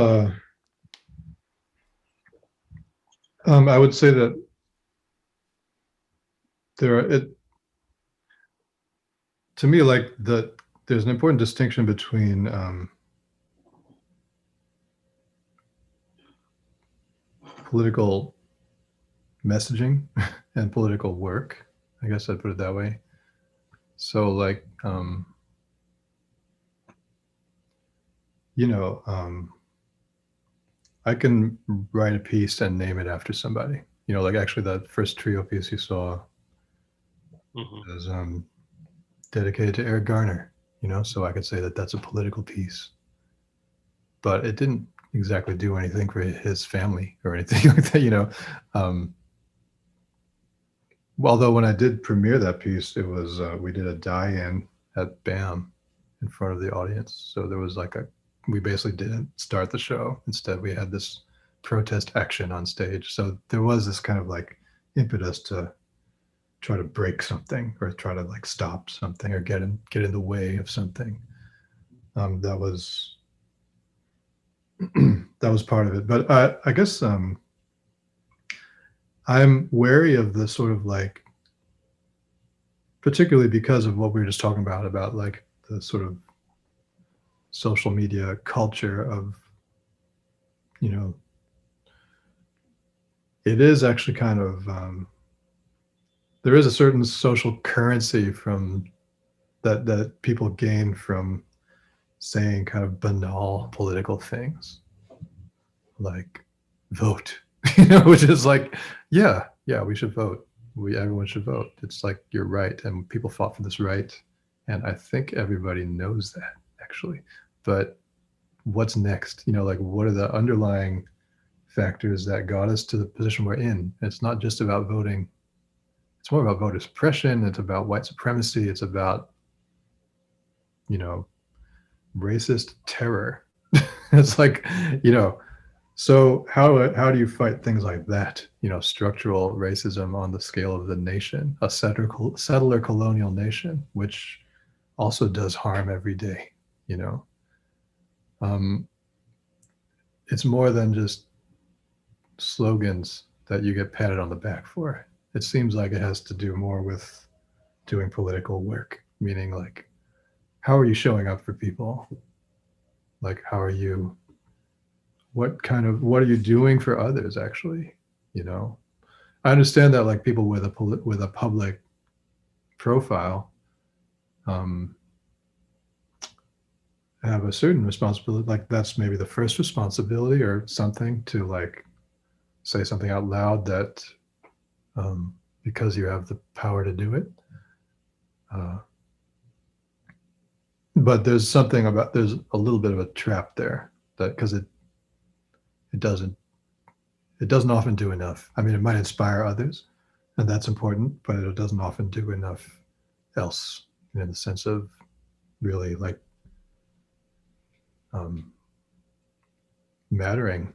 S2: I would say that to me, like there's an important distinction between political messaging and political work. I guess I'd put it that way. So like, I can write a piece and name it after somebody. Like actually that first trio piece you saw was dedicated to Eric Garner. So I could say that that's a political piece, but it didn't exactly do anything for his family or anything like that. Although when I did premiere that piece, it was we did a die-in at BAM in front of the audience. So there was we basically didn't start the show. Instead, we had this protest action on stage. So there was this kind of like impetus to try to break something, or try to like stop something, or get in the way of something. That was that was part of it. But I guess I'm wary of the sort of like, particularly because of what we were just talking about like the sort of social media culture of, it is actually kind of, there is a certain social currency from that people gain from saying kind of banal political things, like vote, which is like, yeah, we should vote. Everyone should vote. It's like your right, and people fought for this right, and I think everybody knows that actually. But what's next? Like what are the underlying factors that got us to the position we're in? It's not just about voting. It's more about voter suppression. It's about white supremacy. It's about, racist terror. It's like, so how do you fight things like that? Structural racism on the scale of the nation, a settler colonial nation, which also does harm every day. It's more than just slogans that you get patted on the back for. It seems like it has to do more with doing political work, meaning like, how are you showing up for people? Like, what are you doing for others actually? I understand that like people with a public profile have a certain responsibility, like that's maybe the first responsibility or something, to like say something out loud that because you have the power to do it. But there's a little bit of a trap there, that because it doesn't often do enough. I mean, it might inspire others, and that's important, but it doesn't often do enough else, in the sense of really like mattering,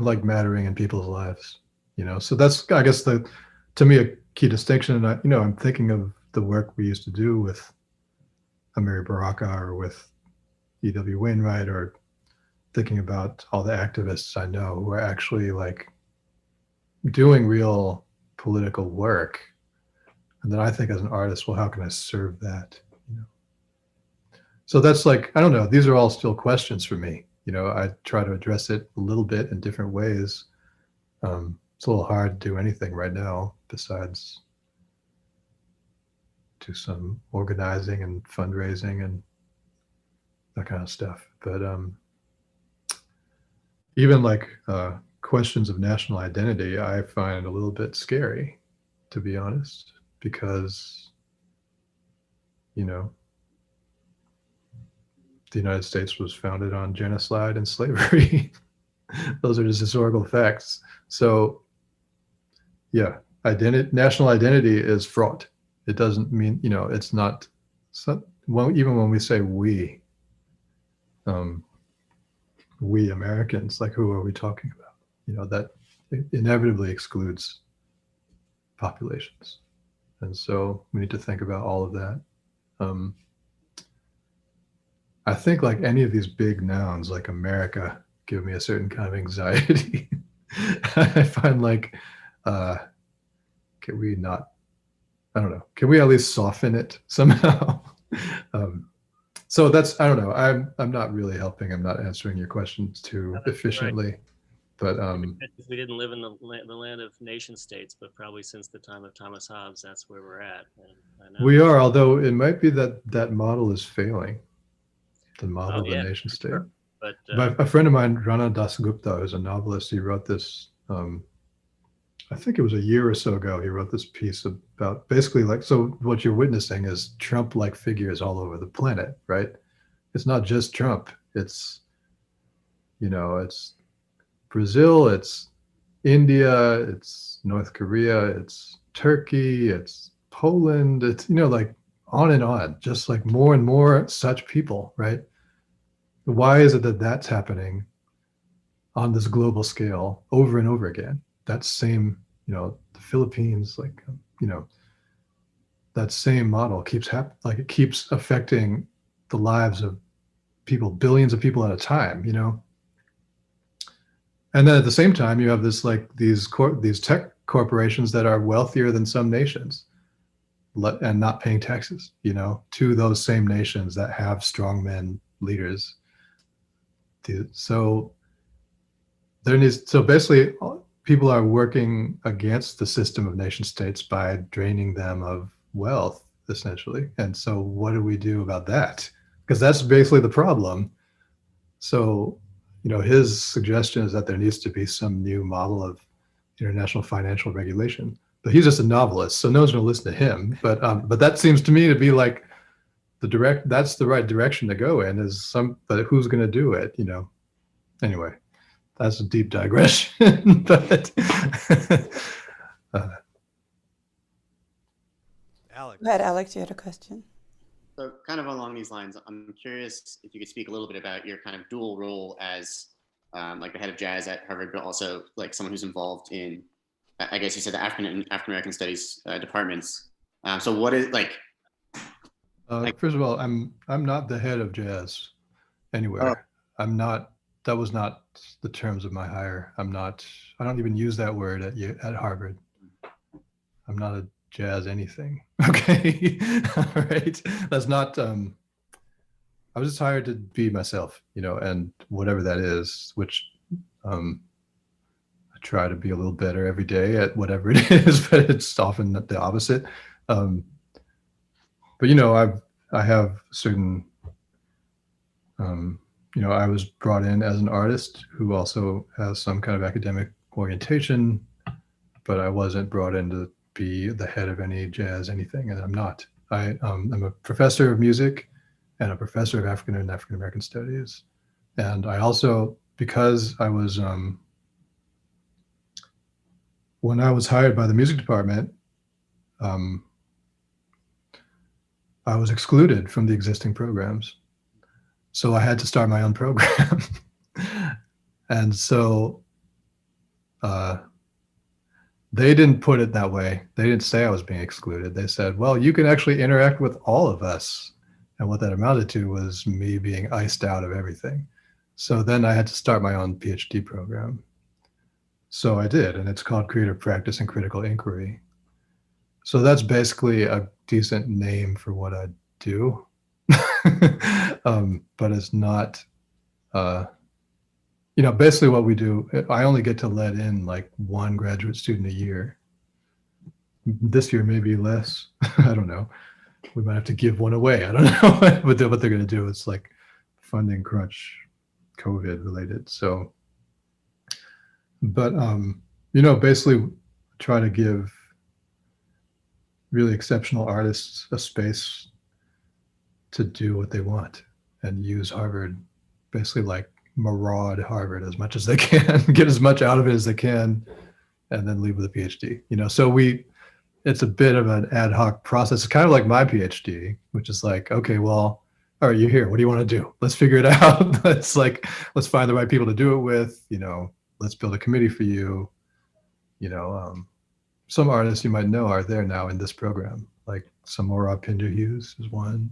S2: like mattering in people's lives, So that's, I guess, to me, a key distinction. And I'm thinking of the work we used to do with Amiri Baraka or with E.W. Wainwright, or thinking about all the activists I know who are actually like doing real political work. And then I think as an artist, well, how can I serve that? So that's like, I don't know, these are all still questions for me. I try to address it a little bit in different ways. It's a little hard to do anything right now besides do some organizing and fundraising and that kind of stuff. But even like questions of national identity, I find a little bit scary, to be honest, because, the United States was founded on genocide and slavery. Those are just historical facts. So yeah, national identity is fraught. It doesn't mean, it's not, well, even when we say we Americans, like, who are we talking about? That inevitably excludes populations. And so we need to think about all of that. I think like any of these big nouns like America give me a certain kind of anxiety. I find like, can we not, I don't know, can we at least soften it somehow? So that's, I don't know, I'm not really helping. I'm not answering your questions too efficiently. Right. But
S8: we didn't live in the land of nation states, but probably since the time of Thomas Hobbes, that's where we're at. And
S2: we are, although it might be that model is failing. The model of the nation state. Sure. But a friend of mine, Rana Dasgupta, who's a novelist, he wrote this, I think it was a year or so ago, he wrote this piece about basically like, so what you're witnessing is Trump-like figures all over the planet, right? It's not just Trump. It's, it's Brazil, it's India, it's North Korea, it's Turkey, it's Poland, it's, like, on and on, just like more and more such people, right? Why is it that that's happening on this global scale over and over again? That same, the Philippines, like, that same model keeps like it keeps affecting the lives of people, billions of people at a time, And then at the same time, you have this, like, these tech corporations that are wealthier than some nations, and not paying taxes, to those same nations that have strongmen leaders. So basically people are working against the system of nation states by draining them of wealth, essentially. And so what do we do about that? Because that's basically the problem. So, his suggestion is that there needs to be some new model of international financial regulation. But he's just a novelist, so no one's going to listen to him. But that seems to me to be like that's the right direction to go in. But who's going to do it? Anyway, that's a deep digression. But
S1: Alex.
S4: Go ahead, Alex. You had a question.
S7: So kind of along these lines, I'm curious if you could speak a little bit about your kind of dual role as like the head of jazz at Harvard, but also like someone who's involved in, I guess you said, the African American Studies departments. So what is like?
S2: First of all, I'm not the head of jazz anywhere. Oh. I'm not. That was not the terms of my hire. I'm not. I don't even use that word at Harvard. I'm not a jazz anything. Okay, all right. That's not. I was just hired to be myself, and whatever that is, which I I try to be a little better every day at whatever it is, but it's often the opposite. But I have certain, I was brought in as an artist who also has some kind of academic orientation, but I wasn't brought in to be the head of any jazz anything, and I'm not. I'm a professor of music and a professor of African and African American studies, and I also, because I was when I was hired by the music department, I was excluded from the existing programs. So I had to start my own program. And so they didn't put it that way. They didn't say I was being excluded. They said, well, you can actually interact with all of us. And what that amounted to was me being iced out of everything. So then I had to start my own PhD program. So I did, and it's called Creative Practice and Critical Inquiry. So that's basically a decent name for what I do. But it's not, basically what we do, I only get to let in like one graduate student a year. This year, maybe less. I don't know. We might have to give one away. I don't know what they're going to do. It's like funding crunch, COVID related. So, but, basically try to give really exceptional artists a space to do what they want and use Harvard, basically like maraud Harvard as much as they can, get as much out of it as they can, and then leave with a PhD. So it's a bit of an ad hoc process. It's kind of like my PhD, which is like, okay, well, all right, you're here. What do you want to do? Let's figure it out. Let's find the right people to do it with. Let's build a committee for you. Some artists you might know are there now in this program, like Samora Pindu-Hughes is one,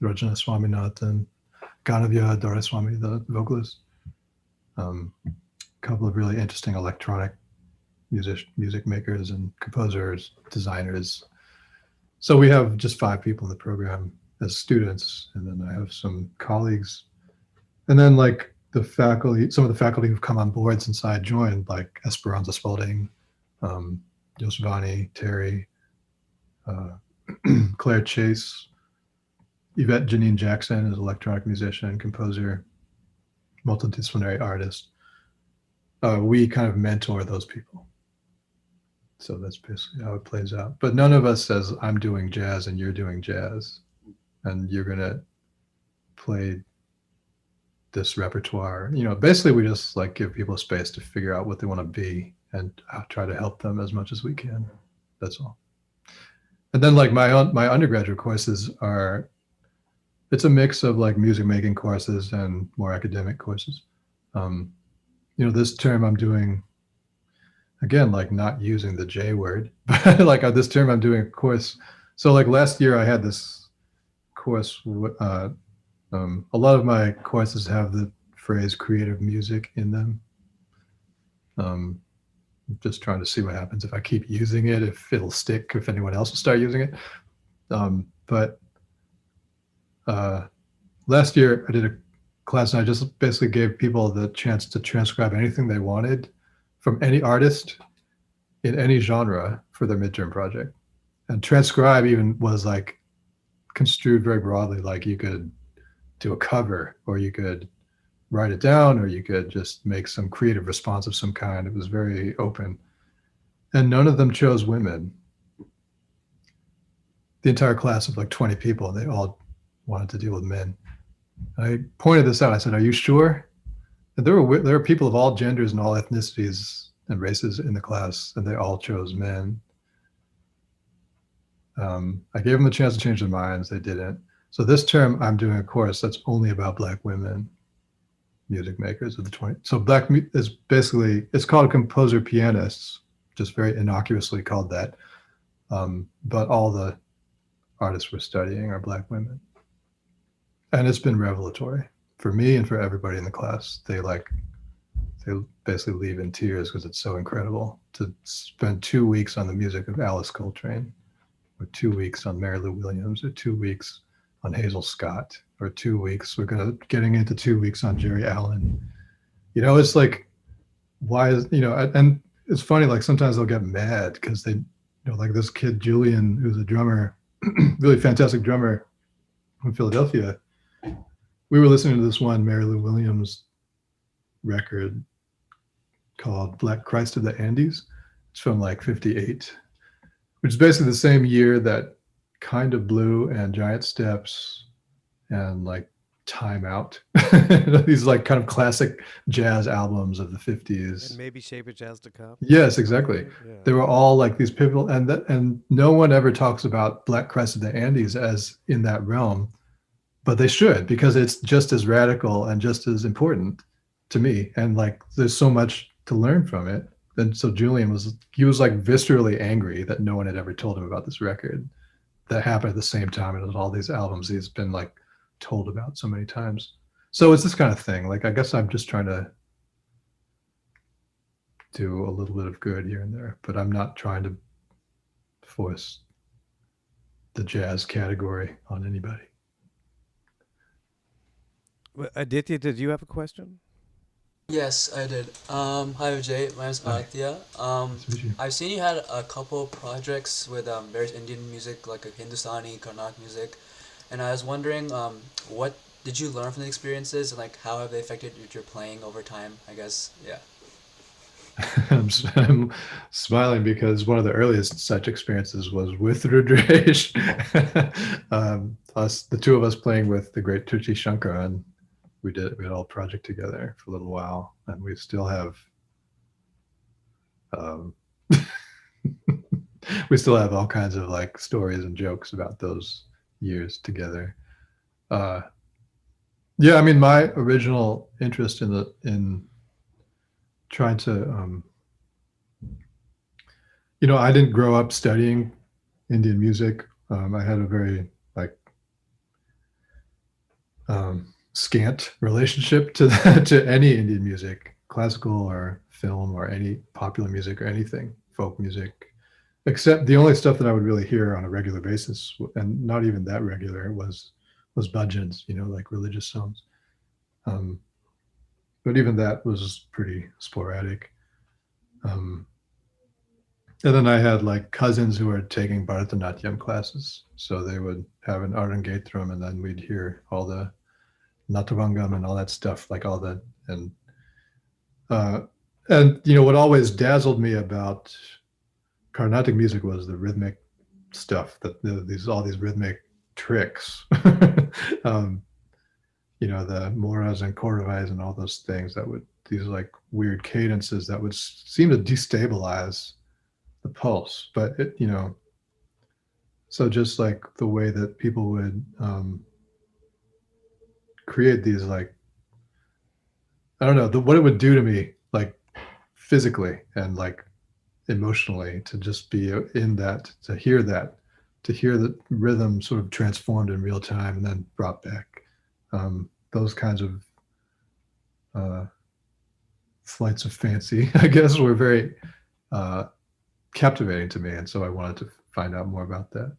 S2: Rajana Swaminathan, Ganavya Doraiswamy, the vocalist, a couple of really interesting electronic music makers and composers, designers. So we have just 5 people in the program as students, and then I have some colleagues, and then like the faculty, some of the faculty who've come on board since I joined, like Esperanza Spalding, Yosvani, Terry, Claire Chase, Yvette Janine Jackson is an electronic musician, composer, multidisciplinary artist. We kind of mentor those people. So that's basically how it plays out. But none of us says, I'm doing jazz and you're doing jazz, and you're going to play this repertoire. Basically we just like give people space to figure out what they want to be, and I'll try to help them as much as we can. That's all. And then like my undergraduate courses it's a mix of like music making courses and more academic courses. This term I'm doing, again, like not using the J word, but like this term I'm doing a course. So like last year I had this course, a lot of my courses have the phrase creative music in them. Just trying to see what happens if I keep using it, if it'll stick, if anyone else will start using it. But last year I did a class and I just basically gave people the chance to transcribe anything they wanted from any artist in any genre for their midterm project. And transcribe even was like construed very broadly, like you could do a cover, or you could write it down, or you could just make some creative response of some kind. It was very open. And none of them chose women. The entire class of like 20 people, they all wanted to deal with men. I pointed this out. I said, are you sure? And there were people of all genders and all ethnicities and races in the class, and they all chose men. I gave them a chance to change their minds. They didn't. So this term, I'm doing a course that's only about Black women music makers of the 20. So Black is basically, it's called composer pianists, just very innocuously called that. But all the artists we're studying are Black women. And it's been revelatory for me and for everybody in the class. They basically leave in tears because it's so incredible to spend 2 weeks on the music of Alice Coltrane, or 2 weeks on Mary Lou Williams, or 2 weeks on Hazel Scott, or 2 weeks. Getting into 2 weeks on Jerry Allen. It's like why is, and it's funny, like sometimes they'll get mad because they, like this kid Julian, who's a drummer, really fantastic drummer from Philadelphia. We were listening to this one Mary Lou Williams record called Black Christ of the Andes. It's from like 58, which is basically the same year that Kind of Blue and Giant Steps and like Time Out, these like kind of classic jazz albums of the 50s.
S1: And maybe Shape of Jazz to Come.
S2: Yes, exactly.
S1: Yeah.
S2: They were all like these pivotal, and no one ever talks about Black Christ of the Andes as in that realm, but they should, because it's just as radical and just as important to me. And like, there's so much to learn from it. And so Julian was like viscerally angry that no one had ever told him about this record that happened at the same time as all these albums he's been like told about so many times. So it's this kind of thing. Like, I guess I'm just trying to do a little bit of good here and there, but I'm not trying to force the jazz category on anybody.
S1: Aditya, did you have a question?
S9: Yes, I did. Hi Vijay, my name's
S2: Hi.
S9: Aditya. I've seen you had a couple projects with various Indian music, like Hindustani, Carnatic music, and I was wondering, what did you learn from the experiences, and like how have they affected your playing over time? I guess, yeah.
S2: I'm smiling because one of the earliest such experiences was with Rudresh. The two of us playing with the great Tucci Shankaran. We had all project together for a little while, and we still have we still have all kinds of like stories and jokes about those years together. Yeah, I mean, my original interest in trying to I didn't grow up studying Indian music. I had a very like scant relationship to to any Indian music, classical or film or any popular music or anything, folk music, except the only stuff that I would really hear on a regular basis, and not even that regular, was bhajans, like religious songs. But even that was pretty sporadic. And then I had like cousins who were taking Bharatanatyam classes, so they would have an Arangetram, and then we'd hear all the Natavangam and all that stuff, like all that. And what always dazzled me about Carnatic music was the rhythmic stuff, that all these rhythmic tricks. The moras and cordovays and all those things these like weird cadences that would seem to destabilize the pulse. But so just like the way that people would create these, like, I don't know, what it would do to me, like physically and like emotionally, to just be in that, to hear the rhythm sort of transformed in real time and then brought back. Those kinds of flights of fancy, I guess, were very captivating to me. And so I wanted to find out more about that.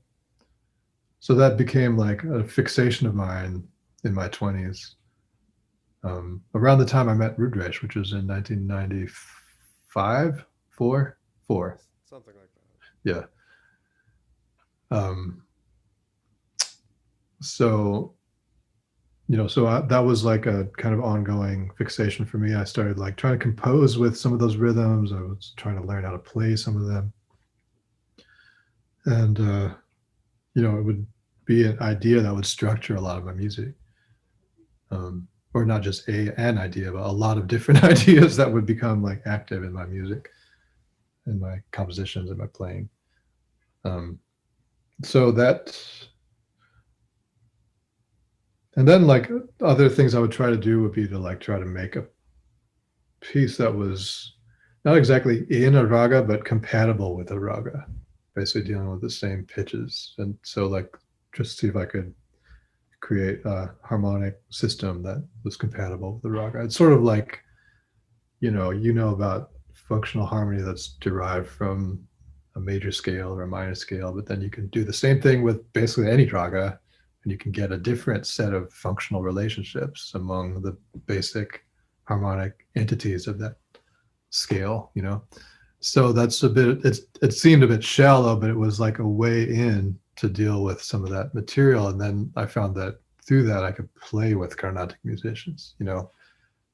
S2: So that became like a fixation of mine in my 20s. Around the time I met Rudresh, which was in 1995, four.
S1: Something like that.
S2: Yeah. So that was like a kind of ongoing fixation for me. I started like trying to compose with some of those rhythms. I was trying to learn how to play some of them. And, it would be an idea that would structure a lot of my music. Or not just an idea, but a lot of different ideas that would become like active in my music, in my compositions, and my playing. So that, and then like other things I would try to do would be to like try to make a piece that was not exactly in a raga, but compatible with a raga, basically dealing with the same pitches. And so like just see if I could create a harmonic system that was compatible with the raga. It's sort of like, about functional harmony that's derived from a major scale or a minor scale, but then you can do the same thing with basically any raga, and you can get a different set of functional relationships among the basic harmonic entities of that scale, you know. So that's a bit, it seemed a bit shallow, but it was like a way in to deal with some of that material. And then I found that through that I could play with Carnatic musicians, you know,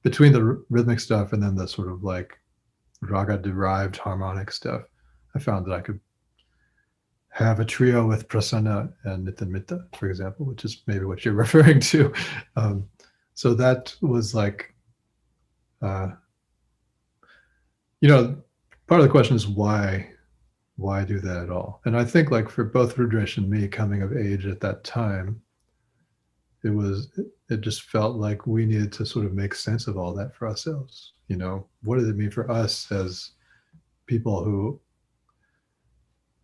S2: between the rhythmic stuff and then the sort of like raga derived harmonic stuff. I found that I could have a trio with Prasanna and Nitin Mitta, for example, which is maybe what you're referring to. So that was like, you know, part of the question is why do that at all? And I think like for both Rudresh and me coming of age at that time, it just felt like we needed to sort of make sense of all that for ourselves. You know, what does it mean for us as people who,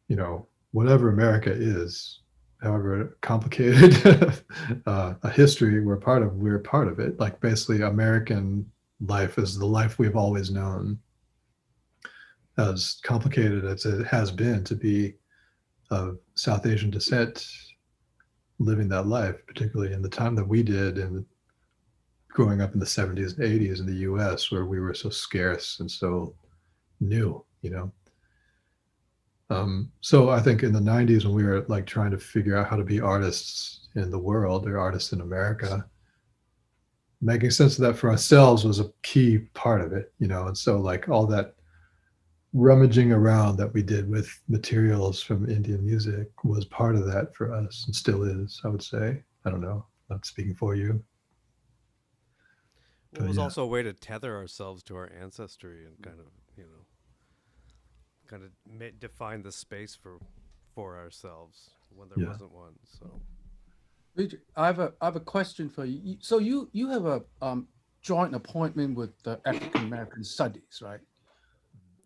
S2: you know, whatever America is, however complicated a history we're part of it. Like basically American life is the life we've always known, as complicated as it has been to be of South Asian descent, living that life, particularly in the time that we did and growing up in the 70s and 80s in the US, where we were so scarce and so new, you know. So I think in the 90s when we were like trying to figure out how to be artists in the world or artists in America, making sense of that for ourselves was a key part of it, you know. And so like all that rummaging around that we did with materials from Indian music was part of that for us and still is, I would say. I don't know, not speaking for you.
S1: It was also a way to tether ourselves to our ancestry and kind of, you know, kind of define the space for ourselves when there wasn't one. So,
S10: Vijay, I have a question for you. So you have a joint appointment with the African American Studies, right?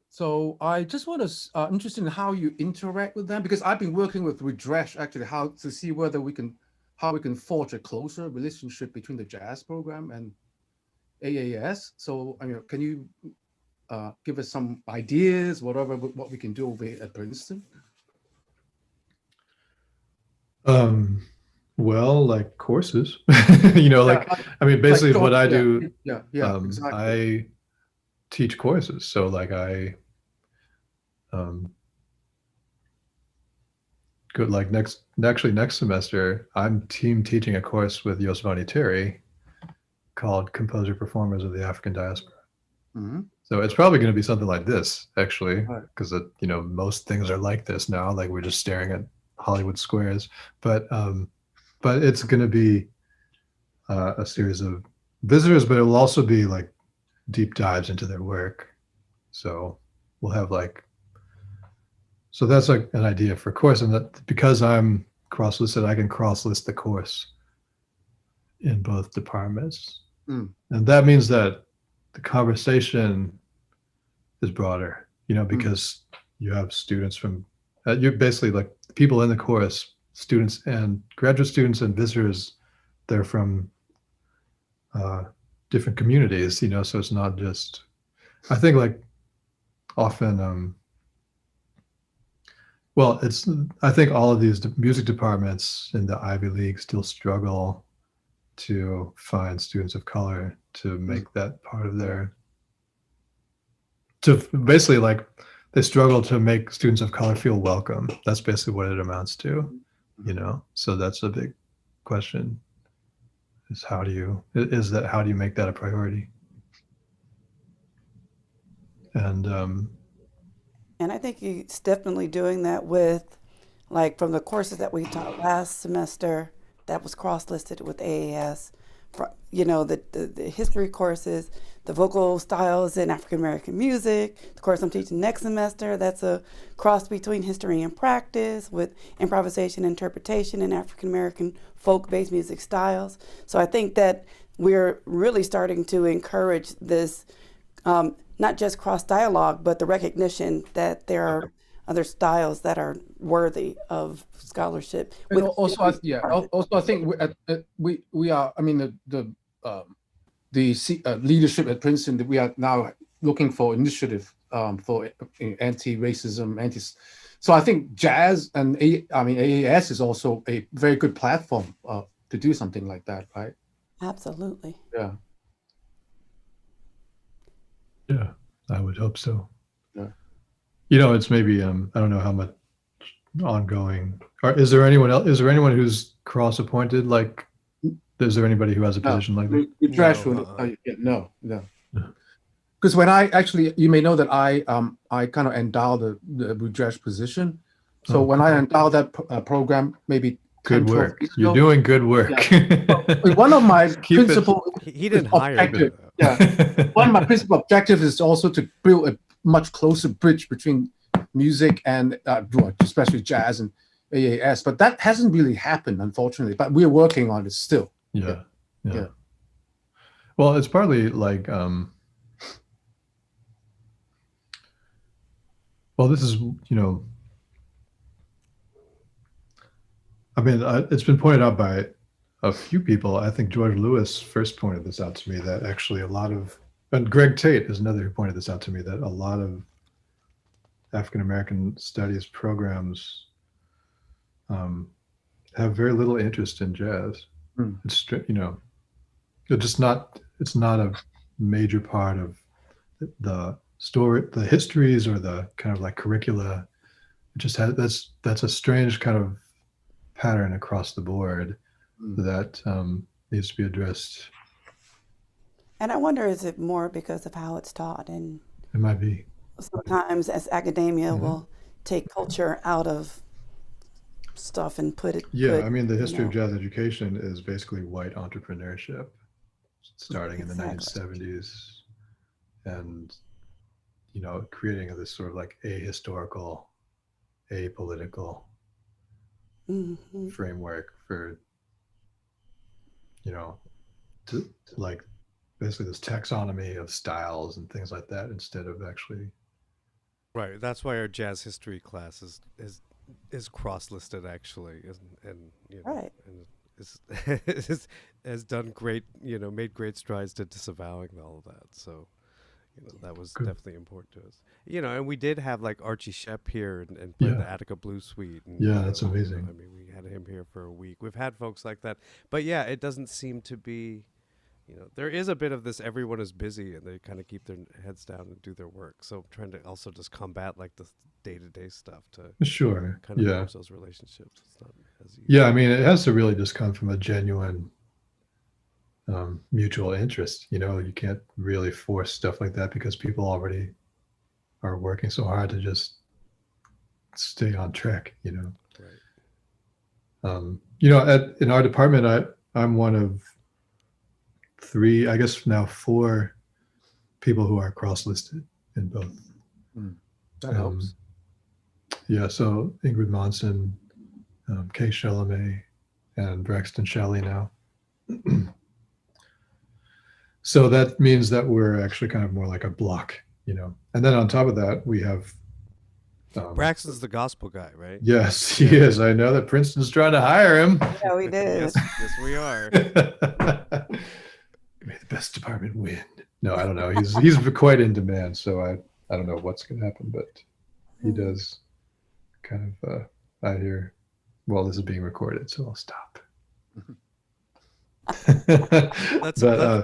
S10: So I just want to interested in how you interact with them, because I've been working with Rudresh actually how to see whether we can forge a closer relationship between the jazz program and AAS. So I mean, can you give us some ideas, what we can do over here at Princeton?
S2: Well, like courses, you know, like, I mean, basically like, what I do, exactly. I teach courses. So like I, good, like next semester, I'm teaching a course with Yosvani Terry called Composer Performers of the African Diaspora. Mm-hmm. So it's probably going to be something like this, actually, because you know, most things are like this now. Like we're just staring at Hollywood squares, but it's going to be a series of visitors, but it will also be like deep dives into their work. So we'll have like, so that's like an idea for a course, and that because I'm cross-listed, I can cross-list the course in both departments, and that means that the conversation is broader, you know, because you have students from, you're basically like people in the course, students and graduate students and visitors, they're from different communities, you know, so it's not just, I think like often, well, I think all of these music departments in the Ivy League still struggle to find students of color to make that part of their, to basically like they struggle to make students of color feel welcome. That's basically what it amounts to, you know. So that's a big question, is how do you make that a priority?
S4: And I think he's definitely doing that with, like, from the courses that we taught last semester that was cross-listed with AAS, you know, the history courses, the vocal styles in African American music. The course I'm teaching next semester, that's a cross between history and practice with improvisation, interpretation, and African American folk-based music styles. So I think that we're really starting to encourage this, not just cross-dialogue, but the recognition that there are other styles that are worthy of scholarship.
S10: And also, I think we are. I mean, the leadership at Princeton, that we are now looking for initiative for anti-racism, So I think jazz and AAS is also a very good platform to do something like that, right?
S4: Absolutely.
S10: Yeah.
S2: Yeah. I would hope so.
S10: Yeah.
S2: You know, it's maybe I don't know how much ongoing. Or is there anyone else? Is there anyone who's cross-appointed? Like, is there anybody who has a position like that?
S10: Vijay will tell you, no. Because when I actually, you may know that I kind of endowed the Vijay position. So when I endowed that program, maybe 10,
S2: Good
S10: 12
S2: work.
S10: years
S2: You're
S10: ago,
S2: doing good work.
S10: one of my principal
S1: He didn't hire
S10: objective,
S1: him.
S10: one of my principal objectives is also to build a much closer bridge between music and especially jazz and AAS. But that hasn't really happened, unfortunately. But we're working on it still.
S2: Yeah. Well, it's partly like, well, this is, you know, I mean, it's been pointed out by a few people. I think George Lewis first pointed this out to me, that actually a lot of, and Greg Tate is another who pointed this out to me, that a lot of African American studies programs have very little interest in jazz. It's, you know, it's just not, it's not a major part of the story, the histories, or the kind of like curricula. It just has, that's a strange kind of pattern across the board that needs to be addressed.
S4: And I wonder, is it more because of how it's taught? And
S2: it might be.
S4: Sometimes as academia will take culture out of stuff and put it.
S2: I mean, the history of jazz education is basically white entrepreneurship starting in the 1970s, and, you know, creating this sort of like ahistorical, apolitical framework for, you know, to like basically this taxonomy of styles and things like that, instead of actually.
S1: Right. That's why our jazz history class is cross-listed, actually, and you know,
S4: right,
S1: and has done great, you know, made great strides to disavowing all of that. So, you know, that was definitely important to us. You know, and we did have like Archie Shepp here and play the Attica Blues Suite. And,
S2: that's amazing.
S1: You know, I mean, we had him here for a week. We've had folks like that, but yeah, it doesn't seem to be. You know, there is a bit of this, everyone is busy and they kind of keep their heads down and do their work. So I'm trying to also just combat like the day-to-day stuff to kind of manage those relationships. It's not as easy.
S2: Yeah, I mean, it has to really just come from a genuine mutual interest. You know, you can't really force stuff like that because people already are working so hard to just stay on track, you know.
S1: Right.
S2: You know, in our department, I'm one of 3, I guess now 4 people who are cross-listed in both.
S10: That helps.
S2: Yeah, so Ingrid Monson, Kay Chalamet, and Braxton Shelley now. So that means that we're actually kind of more like a block, you know. And then on top of that, we have
S1: Braxton's the gospel guy, right?
S2: Yes, he is. I know that Princeton's trying to hire him.
S4: Yeah, we did.
S1: yes, we are.
S2: May the best department win. No, I don't know. He's quite in demand, so I don't know what's going to happen, but he does kind of. I hear. Well, this is being recorded, so I'll stop.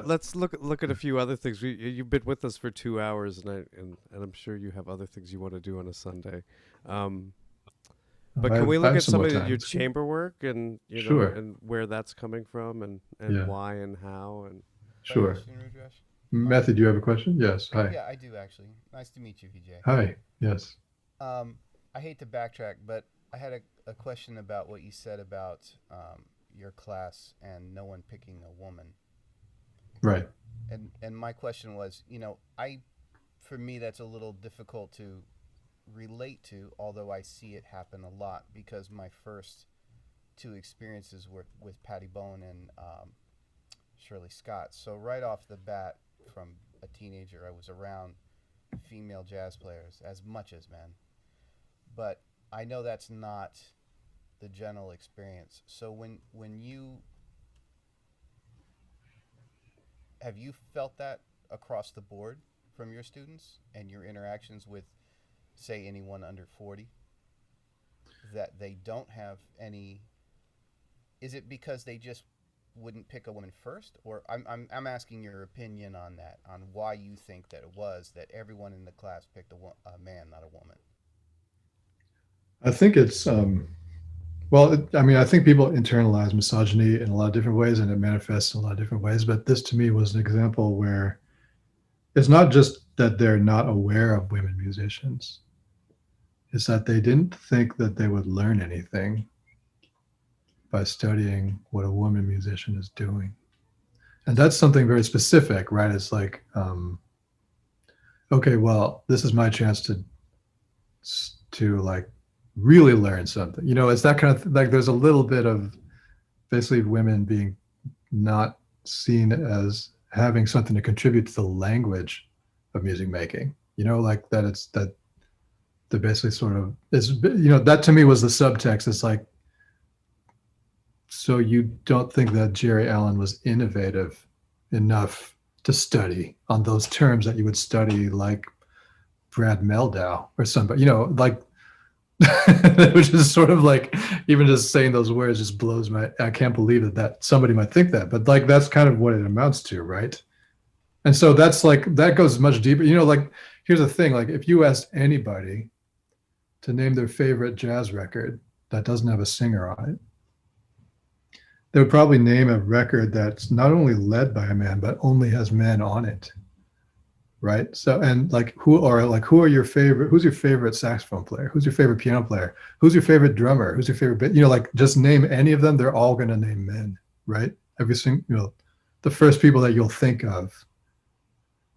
S1: Let's look at a few other things. You've been with us for 2 hours, and I'm sure you have other things you want to do on a Sunday. But can we look at some of your chamber work and you know and where that's coming from and why and how and.
S2: Sure. Matthew, do you have a question? Yes. Hi.
S11: Yeah, I do actually. Nice to meet you, Vijay.
S2: Hi. Yes.
S11: I hate to backtrack, but I had a question about what you said about your class and no one picking a woman.
S2: Right.
S11: And my question was, you know, for me that's a little difficult to relate to, although I see it happen a lot because my first 2 experiences were with Patty Bowen and Shirley Scott. So right off the bat, from a teenager, I was around female jazz players as much as men. But I know that's not the general experience. So when you have you felt that across the board from your students and your interactions with, say, anyone under 40, that they don't have any? Is it because they just wouldn't pick a woman first? Or I'm asking your opinion on that, on why you think that it was that everyone in the class picked a man, not a woman.
S2: I think it's well, I mean, I think people internalize misogyny in a lot of different ways, and it manifests in a lot of different ways. But this, to me, was an example where it's not just that they're not aware of women musicians; it's that they didn't think that they would learn anything by studying what a woman musician is doing. And that's something very specific, right? It's like, okay, well, this is my chance to like really learn something. You know, it's that kind of like there's a little bit of basically women being not seen as having something to contribute to the language of music making. You know, like that it's that they're basically sort of is, you know, that to me was the subtext. It's like, so you don't think that Jerry Allen was innovative enough to study on those terms that you would study like Brad Meldau or somebody, you know, like, which is sort of like, even just saying those words just blows I can't believe that somebody might think that, but like, that's kind of what it amounts to, right? And so that's like, that goes much deeper, you know, like, here's the thing, like if you asked anybody to name their favorite jazz record that doesn't have a singer on it, they would probably name a record that's not only led by a man, but only has men on it. Right. So, and like, who's your favorite saxophone player? Who's your favorite piano player? Who's your favorite drummer? Who's your favorite, you know, like just name any of them. They're all going to name men, right? Every single, you know, the first people that you'll think of.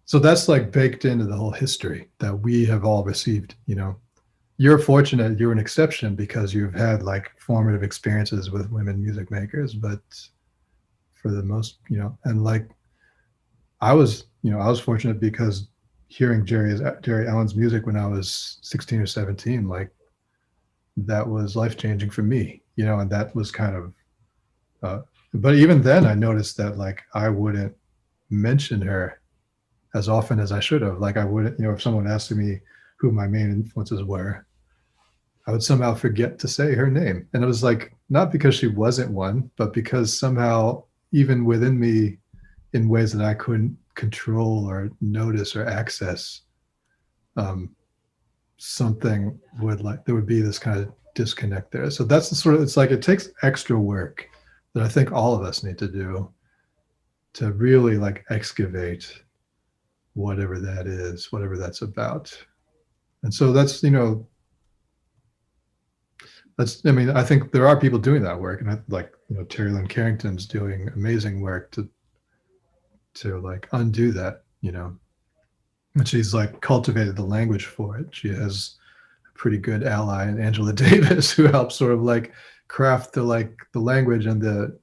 S2: So that's like baked into the whole history that we have all received, you know. You're fortunate, you're an exception because you've had like formative experiences with women music makers, but for the most, you know, and like I was fortunate because hearing Jerry Allen's music when I was 16 or 17, like that was life-changing for me, you know, and that was kind of, but even then I noticed that like I wouldn't mention her as often as I should have. Like I wouldn't, you know, if someone asked me who my main influences were, I would somehow forget to say her name. And it was like, not because she wasn't one, but because somehow even within me, in ways that I couldn't control or notice or access, something there would be this kind of disconnect there. So that's the sort of, it's like, it takes extra work that I think all of us need to do to really like excavate whatever that is, whatever that's about. And so that's, you know, I mean, I think there are people doing that work, and I like, you know, Terry Lynn Carrington's doing amazing work to like undo that, you know, and she's like cultivated the language for it. She has a pretty good ally in Angela Davis, who helps sort of like craft the language and the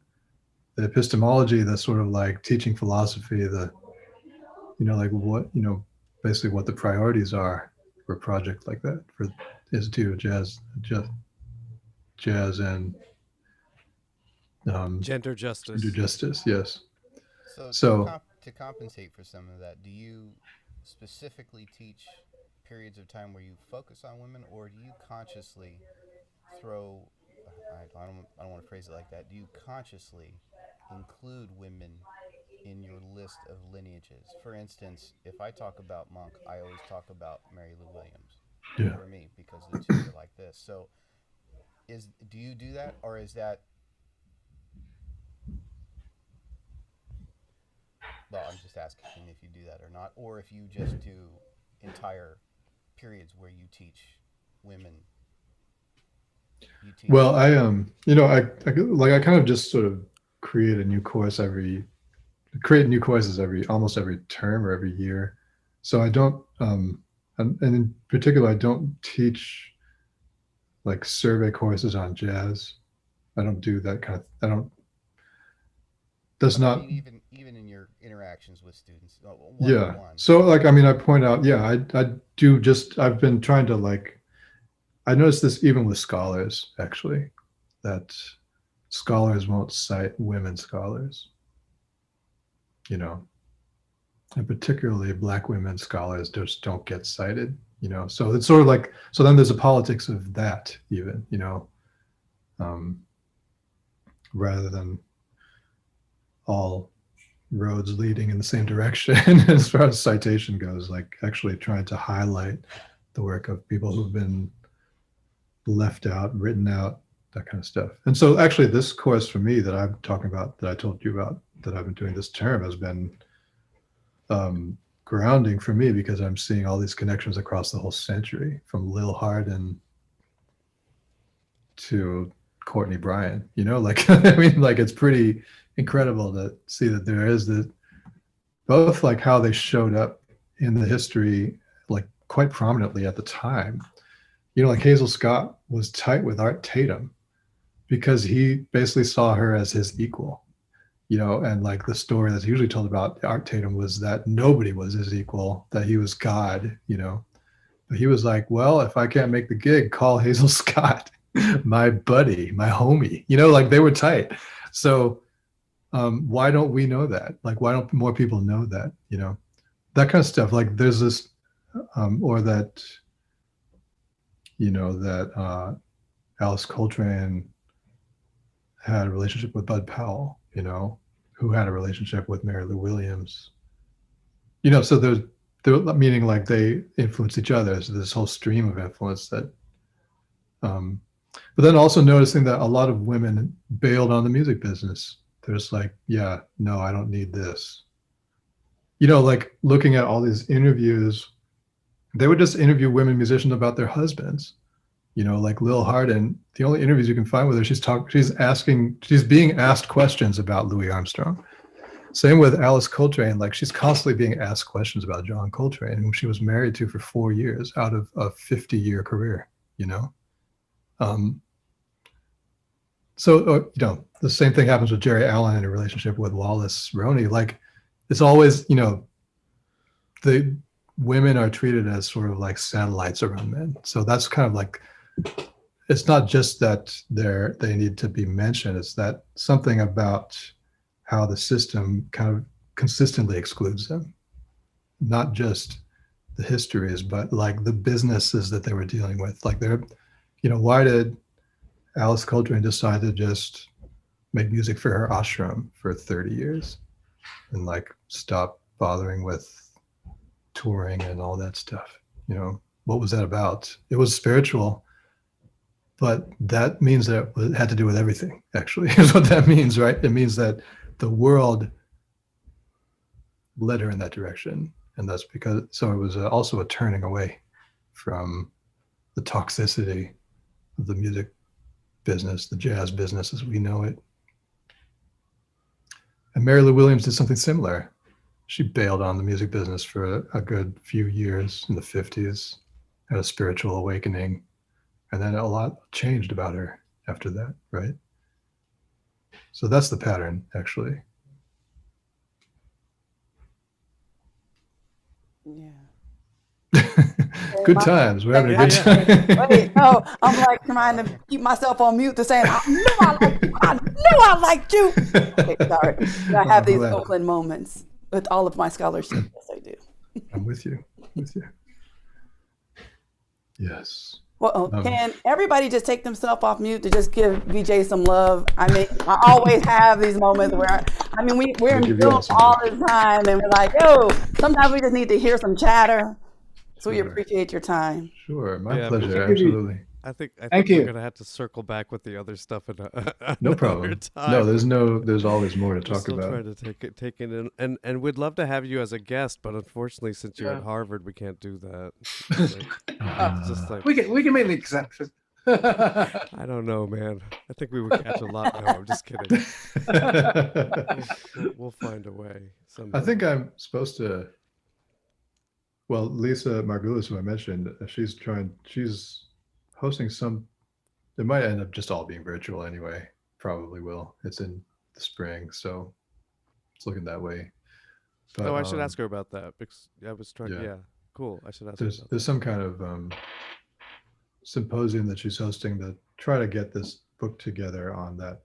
S2: epistemology, the sort of like teaching philosophy, the, you know, like what, you know, basically what the priorities are for a project like that, for Institute of Jazz and
S1: gender justice.
S2: Gender justice, yes.
S11: So to compensate for some of that, do you specifically teach periods of time where you focus on women, or do you consciously throw, I don't want to phrase it like that, do you consciously include women in your list of lineages? For instance, if I talk about Monk, I always talk about Mary Lou Williams for me, because the two are like this. So do you do that, or is that, well, I'm just asking if you do that or not, or if you just do entire periods where you teach women.
S2: Well, I you know, I kind of just sort of create new courses almost every term or every year. So I don't, and in particular, I don't teach like survey courses on jazz. I don't do that kind of,
S11: I mean, even in your interactions with students.
S2: Yeah. So like, I mean, I point out, yeah, I do just, I've been trying to like, I noticed this even with scholars, actually, that scholars won't cite women scholars, you know, and particularly Black women scholars just don't get cited, you know. So it's sort of like, so then there's a politics of that even, you know, rather than, all roads leading in the same direction as far as citation goes, like actually trying to highlight the work of people who've been left out, written out, that kind of stuff. And so actually this course for me that I'm talking about, that I told you about, that I've been doing this term, has been grounding for me, because I'm seeing all these connections across the whole century, from Lil Hardin to Courtney Bryan, like, I mean, like, it's pretty incredible to see that there is the, both like how they showed up in the history, like quite prominently at the time. Like Hazel Scott was tight with Art Tatum because he basically saw her as his equal, and like the story that's usually told about Art Tatum was that nobody was his equal, that he was God, but he was like, well, if I can't make the gig, call Hazel Scott, my buddy, my homie, like they were tight. So why don't we know that? Like, why don't more people know that, that kind of stuff? Like there's this, or that, that Alice Coltrane had a relationship with Bud Powell, who had a relationship with Mary Lou Williams, so they're meaning like they influence each other. So this whole stream of influence that, but then also noticing that a lot of women bailed on the music business. They're just like, yeah, no, I don't need this. Like looking at all these interviews, they would just interview women musicians about their husbands. Like Lil Hardin, the only interviews you can find with her, she's being asked questions about Louis Armstrong. Same with Alice Coltrane, like she's constantly being asked questions about John Coltrane, whom she was married to for 4 years out of a 50-year career, So, the same thing happens with Jerry Allen in a relationship with Wallace Roney. Like, it's always, the women are treated as sort of like satellites around men. So that's kind of like, it's not just that they need to be mentioned. It's that something about how the system kind of consistently excludes them. Not just the histories, but like the businesses that they were dealing with. Like why did Alice Coltrane decide to just make music for her ashram for 30 years and like stop bothering with touring and all that stuff? What was that about? It was spiritual, but that means that it had to do with everything, actually, is what that means, right? It means that the world led her in that direction. And that's because, so it was also a turning away from the toxicity of the music business, the jazz business as we know it. And Mary Lou Williams did something similar. She bailed on the music business for a good few years in the 50s, had a spiritual awakening, and then a lot changed about her after that, right? So that's the pattern, actually.
S4: Yeah.
S2: Good times. We're having a good time.
S4: Wait, no, I'm like trying to keep myself on mute to say, I knew I liked you. I knew I liked you. Okay, sorry. I have these Oakland moments with all of my scholarship. Yes, I do.
S2: I'm with you. Yes.
S4: Well, can everybody just take themselves off mute to just give Vijay some love? I mean, I always have these moments where, we're in Zoom all the time, and we're like, yo, sometimes we just need to hear some chatter. So we appreciate your time.
S2: Sure, my pleasure, absolutely.
S1: I think we're gonna have to circle back with the other stuff in
S2: no problem.
S1: Time.
S2: No, there's always more to talk about.
S1: Trying to take it in, and we'd love to have you as a guest, but unfortunately, since you're at Harvard, we can't do that. It's just like,
S10: we can make the exception.
S1: I don't know, man. I think we would catch a lot. No, I'm just kidding. We'll find a way. Someday.
S2: I think I'm supposed to. Well, Lisa Margulis, who I mentioned, she's hosting some, it might end up just all being virtual anyway, probably will. It's in the spring, so it's looking that way. But,
S1: I should ask her about that, because I was trying, cool, I should ask her about that.
S2: There's some kind of symposium that she's hosting to try to get this book together on that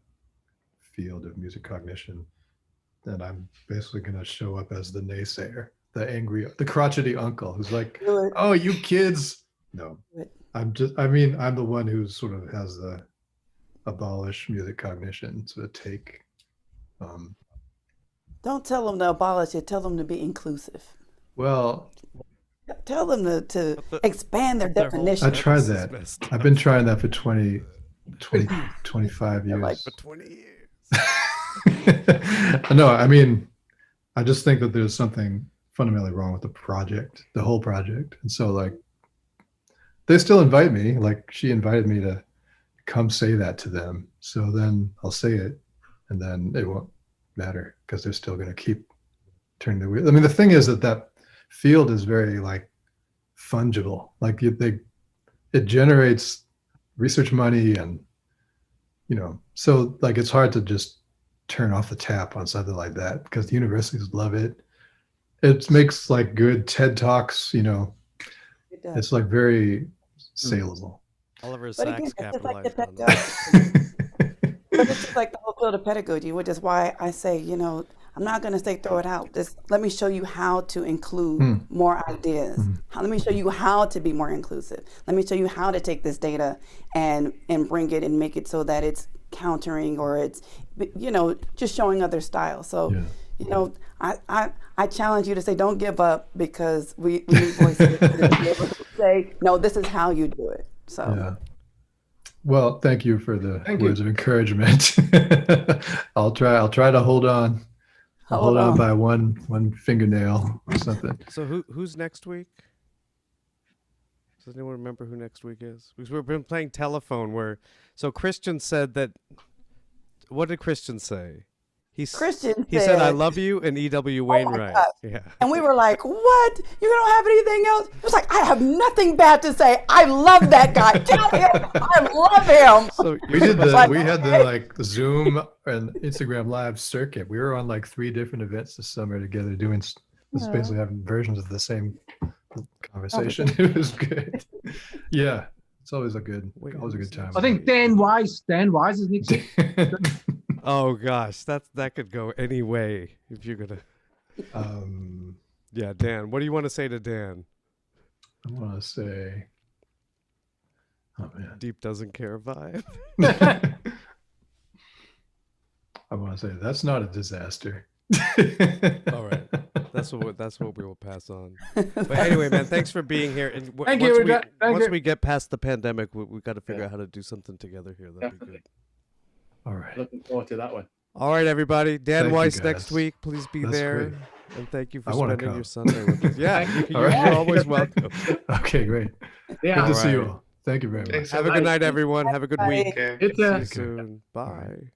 S2: field of music cognition. And I'm basically going to show up as the naysayer. The crotchety uncle who's like, oh, you kids. No, I'm the one who sort of has the abolish music cognition sort of take.
S4: Don't tell them to abolish it. Tell them to be inclusive.
S2: Well,
S4: Tell them to expand their definition.
S2: I tried that. I've been trying that for 20, 25 years.
S1: Like for 20 years.
S2: No, I mean, I just think that there's something fundamentally wrong with the project, the whole project. And so like, they still invite me, like she invited me to come say that to them. So then I'll say it and then it won't matter because they're still going to keep turning the wheel. I mean, the thing is that field is very like fungible. Like it generates research money and, you know, so like it's hard to just turn off the tap on something like that because the universities love it. It makes like good TED Talks, you know, it's like very saleable.
S1: Oliver
S4: But again,
S1: Sacks
S4: it's just like the
S1: capitalized on that.
S4: But it's just like the whole field of pedagogy, which is why I say, you know, I'm not going to say throw it out. Just let me show you how to include more ideas. Let me show you how to be more inclusive. Let me show you how to take this data and bring it and make it so that it's countering or it's, you know, just showing other styles. So, you know, I challenge you to say don't give up because we need voices to be able to say, no, this is how you do it. So.
S2: Yeah. Well, thank you for the words of encouragement. I'll try to hold on. I'll hold on by one fingernail or something.
S1: So who's next week? Does anyone remember who next week is? Because we've been playing telephone so Christian said that, what did Christian say? He said, I love you, and E.W. Wainwright. Yeah.
S4: And we were like, what? You don't have anything else? He was like, I have nothing bad to say. I love that guy. Tell him I love him.
S2: So we had the like Zoom and Instagram Live circuit. We were on like 3 different events this summer together doing basically having versions of the same conversation. It was good. Yeah. It's always a good time.
S10: I think Dan Wise is next.
S1: Oh gosh, that could go any way if you're gonna. Yeah, Dan. What do you want to say to Dan?
S2: I want to say, oh man,
S1: Deep doesn't care vibe.
S2: I want to say that's not a disaster.
S1: All right, that's what we will pass on. But anyway, man, thanks for being here. And once we get past the pandemic, we got to figure out how to do something together here. That'd be good.
S2: All right.
S12: Looking forward to that one.
S1: All right, everybody. Dan Weiss next week. Please be there.
S2: Great.
S1: And thank you for spending your Sunday with us. Yeah, you're always welcome.
S2: Okay, great.
S12: Yeah.
S2: Good to see you all. Thank you very much.
S1: Have a good night, everyone. Have a good week.
S12: It's
S1: See you soon. Bye.